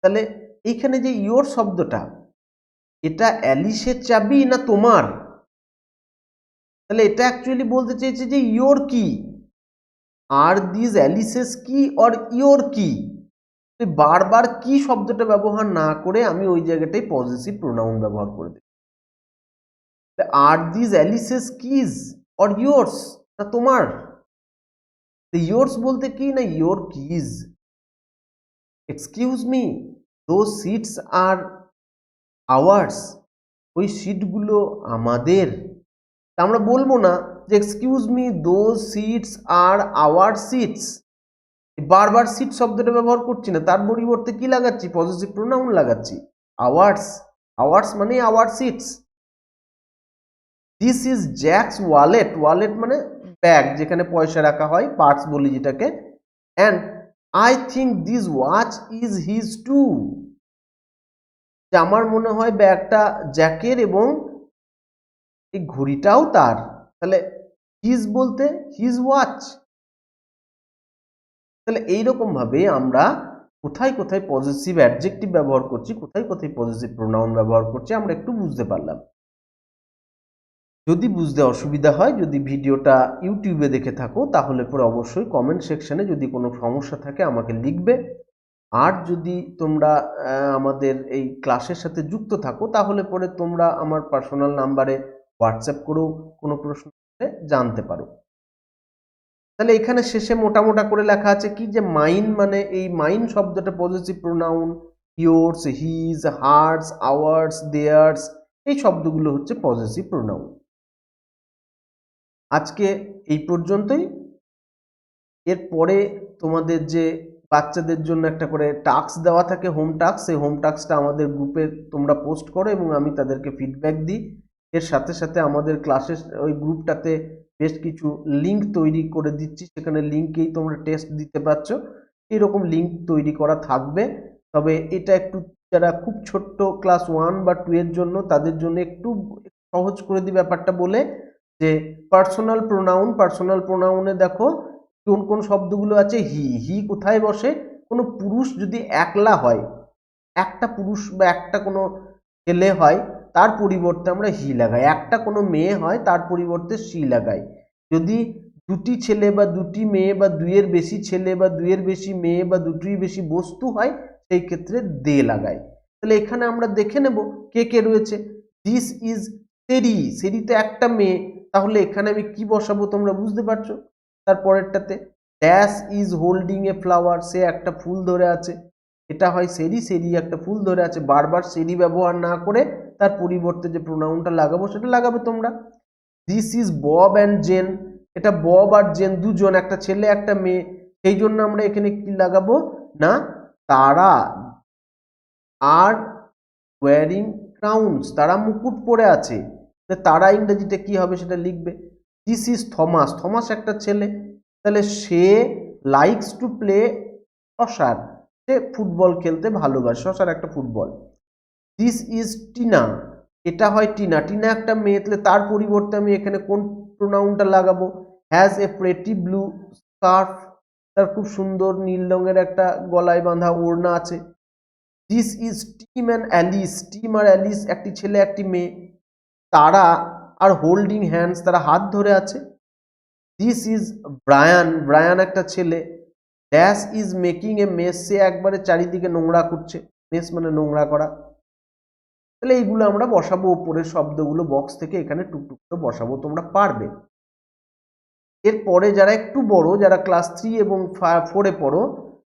তাহলে এইখানে যে ইয়োর শব্দটা, এটা অ্যালিসের চাবি না তোমার? তাহলে এটা অ্যাকচুয়ালি বলতে চেয়েছে যে ইয়োর কি, আর দিস অ্যালিসেস কি অর ইয়োর কি, বারবার কি শব্দটা ব্যবহার না করে আমি ওই জায়গাটায় পজিটিভ প্রোনাউন ব্যবহার করে দিই। Are this Alice's keys or yours, না তোমার। ইয়োর্স বলতে কি না your keys. Excuse me, those seats are ours, ওই সিটগুলো আমাদের। আমরা বলবো না যে excuse me those seats are our seats, বারবার সিট শব্দটা ব্যবহার করছি না, তার পরিবর্তে কি লাগাচ্ছি, পজিটিভ প্রোনাউন লাগাচ্ছি, আওয়ার্স। আওয়ার্স মানে our seats. This is Jack's wallet, wallet মানে ব্যাগ যেখানে পয়সা রাখা হয়, পার্স বলি যেটাকে। And I think this watch is his too, আমার মনে হয় ব্যাগটা জ্যাকের এবং এই ঘড়িটাও তার। তাহলে হিজ বলতে হিজ ওয়াচ। তাহলে এইরকম ভাবে আমরা কোথায় কোথায় পজিটিভ অ্যাডজেক্টিভ ব্যবহার করছি, কোথায় কোথায় পজিটিভ প্রোনাউন ব্যবহার করছি, আমরা একটু বুঝতে পারলাম। যদি বুঝতে অসুবিধা হয়, যদি ভিডিওটা ইউটিউবে দেখে থাকো, তাহলে পরে অবশ্যই কমেন্ট সেকশনে যদি কোনো সমস্যা থাকে আমাকে লিখবে। আর যদি তোমরা আমাদের এই ক্লাসের সাথে যুক্ত থাকো, তাহলে পরে তোমরা আমার পার্সোনাল নাম্বারে হোয়াটসঅ্যাপ করেও কোনো প্রশ্ন জানতে পারো। তাহলে এখানে শেষে মোটা করে লেখা আছে কি, যে মাইন মানে এই মাইন শব্দটা positive pronoun, yours, his, hers, ours, theirs, এই শব্দগুলো হচ্ছে পজিটিভ প্রোনাউন। আজকে এই পর্যন্তই। এরপরে তোমাদের যে বাচ্চাদের জন্য একটা করে টাস্ক দেওয়া থাকে, হোম টাস্ক, সেই হোম টাস্কটা আমাদের গ্রুপে তোমরা পোস্ট করো এবং আমি তাদেরকে ফিডব্যাক দিই। এর সাথে সাথে আমাদের ক্লাসের ওই গ্রুপটাতে বেশ কিছু লিঙ্ক তৈরি করে দিচ্ছি, সেখানে লিঙ্কেই তোমরা টেস্ট দিতে পারছো। এরকম লিঙ্ক তৈরি করা থাকবে। তবে এটা একটু যারা খুব ছোট্ট ক্লাস 1 বা 2 এর জন্য, তাদের জন্য একটু সহজ করে দিই ব্যাপারটা বলে, যে পার্সোনাল প্রোনাউন, পার্সোনাল প্রোনাউনে দেখো কোন কোন শব্দগুলো আছে। হি, হি কোথায় বসে, কোনো পুরুষ যদি একলা হয়, একটা পুরুষ বা একটা কোনো ছেলে হয়, তার পরিবর্তে আমরা হি লাগাই। একটা কোনো মেয়ে হয়, তার পরিবর্তে সি লাগাই। যদি দুটি ছেলে বা দুটি মেয়ে বা দুইয়ের বেশি ছেলে বা দুইয়ের বেশি মেয়ে বা দুটির বেশি বস্তু হয়, সেই ক্ষেত্রে দে লাগাই। তাহলে এখানে আমরা দেখে নেব কে কে রয়েছে। দিস ইজ সেরি, সেরিতে একটা মেয়ে, তাহলে এখানে আমি কি বসাবো তোমরা বুঝতে পারছো। তারপরেরটাতে dash is holding a flower, সে একটা ফুল ধরে আছে, এটা হয় সেরি, সেরি একটা ফুল ধরে আছে। বারবার সেরি ব্যবহার না করে তার পরিবর্তে যে প্রোনাউনটা লাগাবো সেটা লাগাবে তোমরা। This is Bob and Jane, এটা বব আর জেন দুজন, একটা ছেলে একটা মেয়ে, সেই জন্য আমরা এখানে কি লাগাবো না, তারা আর ওয়ারিং ক্রাউনস, তারা মুকুট পরে আছে। তারা ইংরেজিতে কি হবে সেটা লিখবে। দিস ইজ থমাস, থমাস একটা ছেলে, তাহলে সে লাইকস টু প্লে সসার, সে ফুটবল খেলতে ভালোবাসে, সসার একটা ফুটবল। দিস ইজ টিনা, এটা হয় টিনা, টিনা একটা মেয়ে, তাহলে তার পরিবর্তে আমি এখানে কোন প্রোনাউনটা লাগাবো, has a pretty blue scarf, তার খুব সুন্দর নীল রঙের একটা গলায় বাঁধা ওড়না আছে। This is Tim and Alice, Tim আর অ্যালিস একটি ছেলে একটি মেয়ে, তারা আর হোল্ডিং হ্যান্ডস, তারা হাত ধরে আছে। দিস ইজ ব্রায়ান, ব্রায়ান একটা ছেলে। Dash is making a mess, সে একবারে চারিদিকে নোংরা করছে, মেস মানে নোংরা করা। তাহলে এইগুলো আমরা বসাবো, উপরের শব্দগুলো বক্স থেকে এখানে টুকটুক করে বসাবো, তোমরা পারবে। এরপরে যারা একটু বড়, যারা ক্লাস 3 এবং 4-এ পড়ো,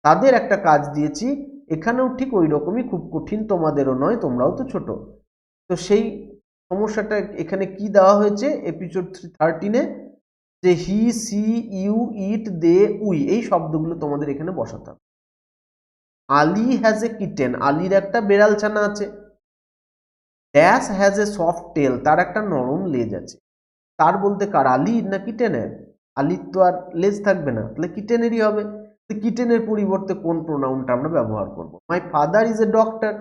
তাদের একটা কাজ দিয়েছি, এখানেও ঠিক ওই রকমই, খুব কঠিন তোমাদেরও নয়, তোমরাও তো ছোট। তো সেই সমস্যাটা এখানে কি দেওয়া হয়েছে এপিসোড 13-এ, যে he, she, you, it, they, we, এই শব্দগুলো তোমাদের এখানে বসাতে হবে। আলী হ্যাজ এ কিটেন, আলীর একটা বেড়াল ছানা আছে। ড্যাশ হ্যাজ এ সফট টেল, তার একটা নরম লেজ আছে। তার বলতে কার, আলীর না কিটেনের? আলীর তো আর লেজ থাকবে না, তাহলে কিটেনেরই হবে। কিটেনের পরিবর্তে কোন প্রোনাউনটা আমরা ব্যবহার করব? My father is a doctor,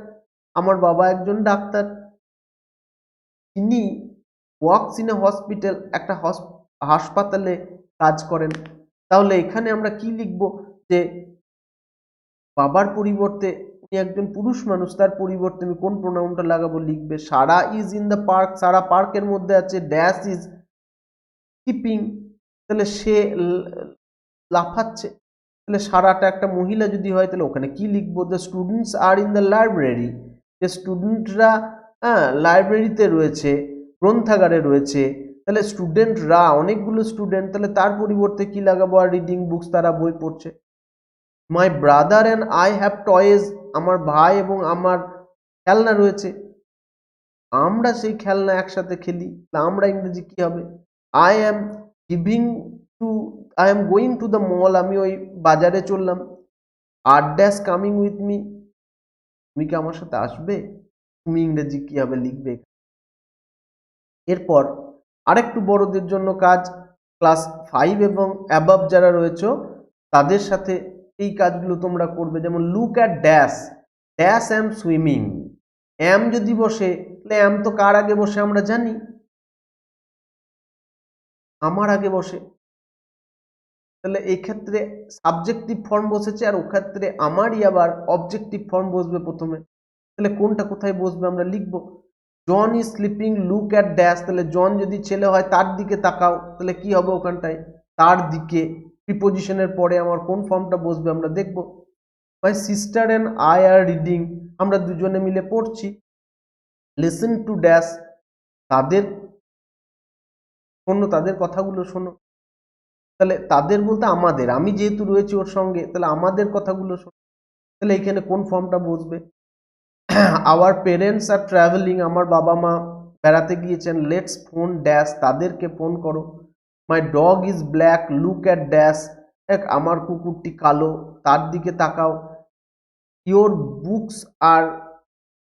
আমার বাবা একজন ডাক্তার। তিনি ওয়ার্কস ইন এ হসপিটাল, একটা হাসপাতালে কাজ করেন। তাহলে এখানে আমরা কি লিখব, যে বাবার পরিবর্তে উনি একজন পুরুষ মানুষ, তার পরিবর্তে আমি কোন প্রোনাউনটা লাগাবো লিখবে। Sara is in the park, Sara পার্কের মধ্যে আছে। ড্যাশ ইজ স্কিপিং, তাহলে সে লাফাচ্ছে, তাহলে সারাটা একটা মহিলা যদি হয় তাহলে ওখানে কি লিখবো? The students are in the library, যে স্টুডেন্টরা লাইব্রেরিতে রয়েছে, গ্রন্থাগারে রয়েছে, তাহলে স্টুডেন্টরা অনেকগুলো স্টুডেন্ট, তাহলে তার পরিবর্তে কি লাগাবো? আর রিডিং বুকস, তারা বই পড়ছে। My brother and I have toys, আমার ভাই এবং আমার খেলনা রয়েছে, আমরা সেই খেলনা একসাথে খেলি, আমরা ইংরেজি কি হবে? I am giving to I am going to the mall, আমি ওই বাজারে চললাম। Are dash coming with me, তুমি কি আমার সাথে আসবে? তুমি ইংরেজি কি হবে লিখবে। এরপর আরেকটু বড়দের জন্য কাজ, ক্লাস 5 এবং অ্যাবাভ যারা রয়েছে তাদের সাথে এই কাজগুলো তোমরা করবে। যেমন look at dash, dash am swimming, am যদি বসে তাহলে অ্যাম তো কার আগে বসে আমরা জানি, আমার আগে বসে, তাহলে এই ক্ষেত্রে সাবজেক্টিভ ফর্ম বসেছে, আর ওক্ষেত্রে আমারই আবার অবজেক্টিভ ফর্ম বসবে প্রথমে, তাহলে কোনটা কোথায় বসবে আমরা লিখব। John is sleeping, look at dash, তাহলে জন যদি ছেলে হয় তার দিকে তাকাও, তাহলে কি হবে ওখানটায়? তার দিকে। প্রিপোজিশনের পরে আমার কোন ফর্মটা বসবে আমরা দেখব। My sister and I are reading, আমরা দুজনে মিলে পড়ছি। লিসেন টু ড্যাশ, তাদের শোনো, তাদের কথাগুলো শোনো, তাহলে তাদের বলতে আমাদের, আমি যেহেতু রয়েছি ওর সঙ্গে, তাহলে আমাদের কথাগুলো শোনো, তাহলে এখানে কোন ফর্মটা বসবে? আওয়ার পেরেন্টস আর ট্রাভেলিং, আমার বাবা মা বেড়াতে গিয়েছেন। লেটস ফোন ড্যাশ, তাদেরকে ফোন করো। মাই dog is black, look at dash, এক আমার কুকুরটি কালো, তার দিকে তাকাও। ইয়োর বুকস আর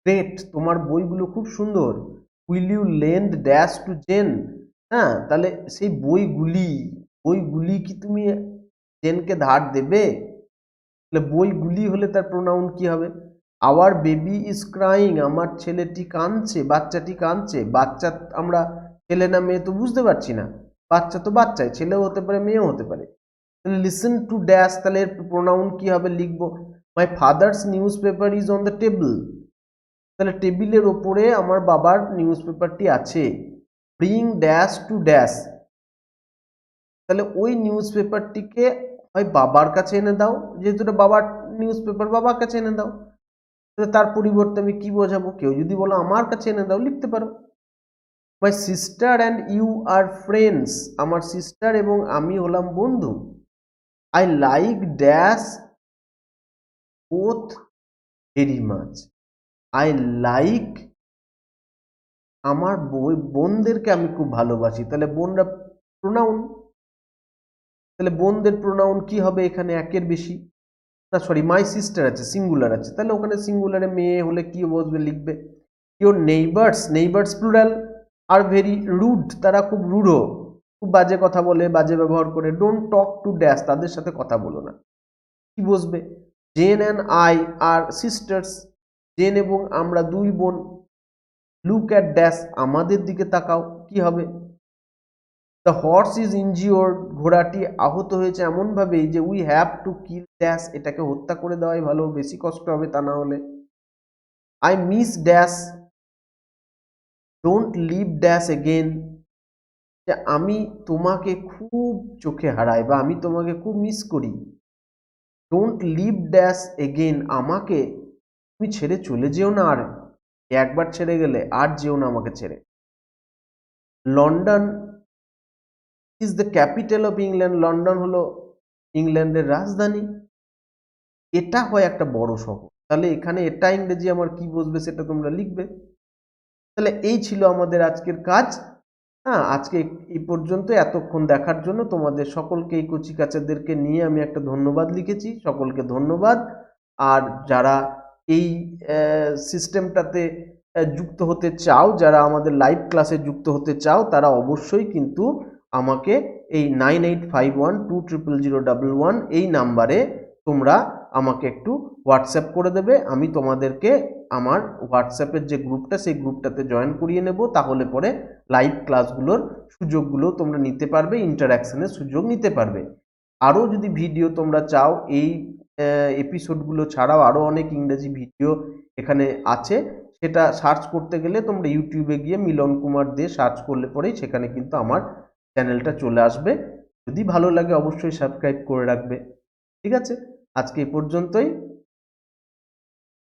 গ্রেট, তোমার বইগুলো খুব সুন্দর। Will you lend dash to Jane, হ্যাঁ, তাহলে সেই বইগুলি, বইগুলি কি তুমি জেনকে ধার দেবে? তাহলে বইগুলি হলে তার প্রোনাউন কি হবে? আওয়ার বেবি ইজ ক্রাইং, আমার ছেলেটি কাঁদছে, বাচ্চাটি কাঁদছে। বাচ্চা আমরা ছেলে না মেয়ে তো বুঝতে পারছি না, বাচ্চা তো বাচ্চাই, ছেলেও হতে পারে মেয়েও হতে পারে। তাহলে লিসেন টু ড্যাশ, তাহলে এর প্রোনাউন কি হবে লিখবো। My father's news paper is on the table, তাহলে টেবিলের ওপরে আমার বাবার নিউজ পেপারটি আছে। ব্রিং ড্যাশ টু ড্যাশ, তাহলে ওই নিউজ পেপারটিকে হয় বাবার কাছে এনে দাও, যেহেতু এটা বাবার নিউজ পেপার, বাবার কাছে এনে দাও। তাহলে তার পরিবর্তে আমি কি বোঝাবো? কেউ যদি বলো আমার কাছে এনে দাও, লিখতে পারো। My sister and you are friends, আমার সিস্টার এবং আমি হলাম বন্ধু। I like dash both very much, I like, আমার বোনদেরকে আমি খুব ভালোবাসি, তাহলে বোনরা প্রোনাউন, তাহলে বোনদের প্রোনাউন কি হবে এখানে? একের বেশি, না সরি, মাই সিস্টার আছে, সিঙ্গুলার আছে, তাহলে ওখানে সিঙ্গুলারে মেয়ে হলে কি বসবে লিখবে। Your neighbours, neighbours plural, are very rude, তারা খুব রূঢ়, খুব বাজে কথা বলে, বাজে ব্যবহার করে। ডোন্ট টক টু ড্যাশ, তাদের সাথে কথা বলো না, কি বসবে? Jane and I are sisters, Jane এবং আমরা দুই বোন। লুক অ্যাট ড্যাশ, আমাদের দিকে তাকাও, কি হবে? দ্য হর্স ইজ ইনজিওর্ড, ঘোড়াটি আহত হয়েছে এমনভাবেই যে we have to kill dash, এটাকে হত্যা করে দেওয়াই ভালো, বেশি কষ্ট হবে তা না হলে। I miss dash, don't leave dash again, যে আমি তোমাকে খুব চোখে হারাই বা আমি তোমাকে খুব মিস করি। ডোন্ট লিভ ড্যাশ এগেন, আমাকে তুমি ছেড়ে চলে যেও না, আর একবার ছেড়ে গেলে আর যেও না আমাকে ছেড়ে। London is the capital of England, London হলো ইংল্যান্ডের রাজধানী। এটা হয় একটা বড় শহর, তাহলে এখানে এটা ইংরেজি আমার কি বসবে সেটা তোমরা লিখবে। তাহলে এই ছিল আমাদের আজকের কাজ। হ্যাঁ, আজকে এই পর্যন্ত, এতক্ষণ দেখার জন্য তোমাদের সকলকে, এই কচি কাচাদেরকে নিয়ে আমি একটা ধন্যবাদ লিখেছি, সকলকে ধন্যবাদ। আর যারা এই সিস্টেমটাতে যুক্ত হতে চাও, যারা আমাদের লাইভ ক্লাসে যুক্ত হতে চাও, তারা অবশ্যই কিন্তু আমাকে এই 9851200011 এই নাম্বারে তোমরা আমাকে একটু হোয়াটসঅ্যাপ করে দেবে। আমি তোমাদেরকে আমার হোয়াটসঅ্যাপের যে গ্রুপটা, সেই গ্রুপটাতে জয়েন করিয়ে নেব, তাহলে পরে লাইভ ক্লাসগুলোর সুযোগগুলো তোমরা নিতে পারবে, ইন্টারাকশনের সুযোগ নিতে পারবে। আরও যদি ভিডিও তোমরা চাও, এই এপিসোডগুলো ছাড়াও আরও অনেক ইংরেজি ভিডিও এখানে আছে, সেটা সার্চ করতে গেলে তোমরা ইউটিউবে গিয়ে মিলন কুমার দে সার্চ করলে পরেই সেখানে কিন্তু আমার চ্যানেলটা চলে আসবে। যদি ভালো লাগে অবশ্যই সাবস্ক্রাইব করে রাখবে। ঠিক আছে, আজকে এই পর্যন্তই।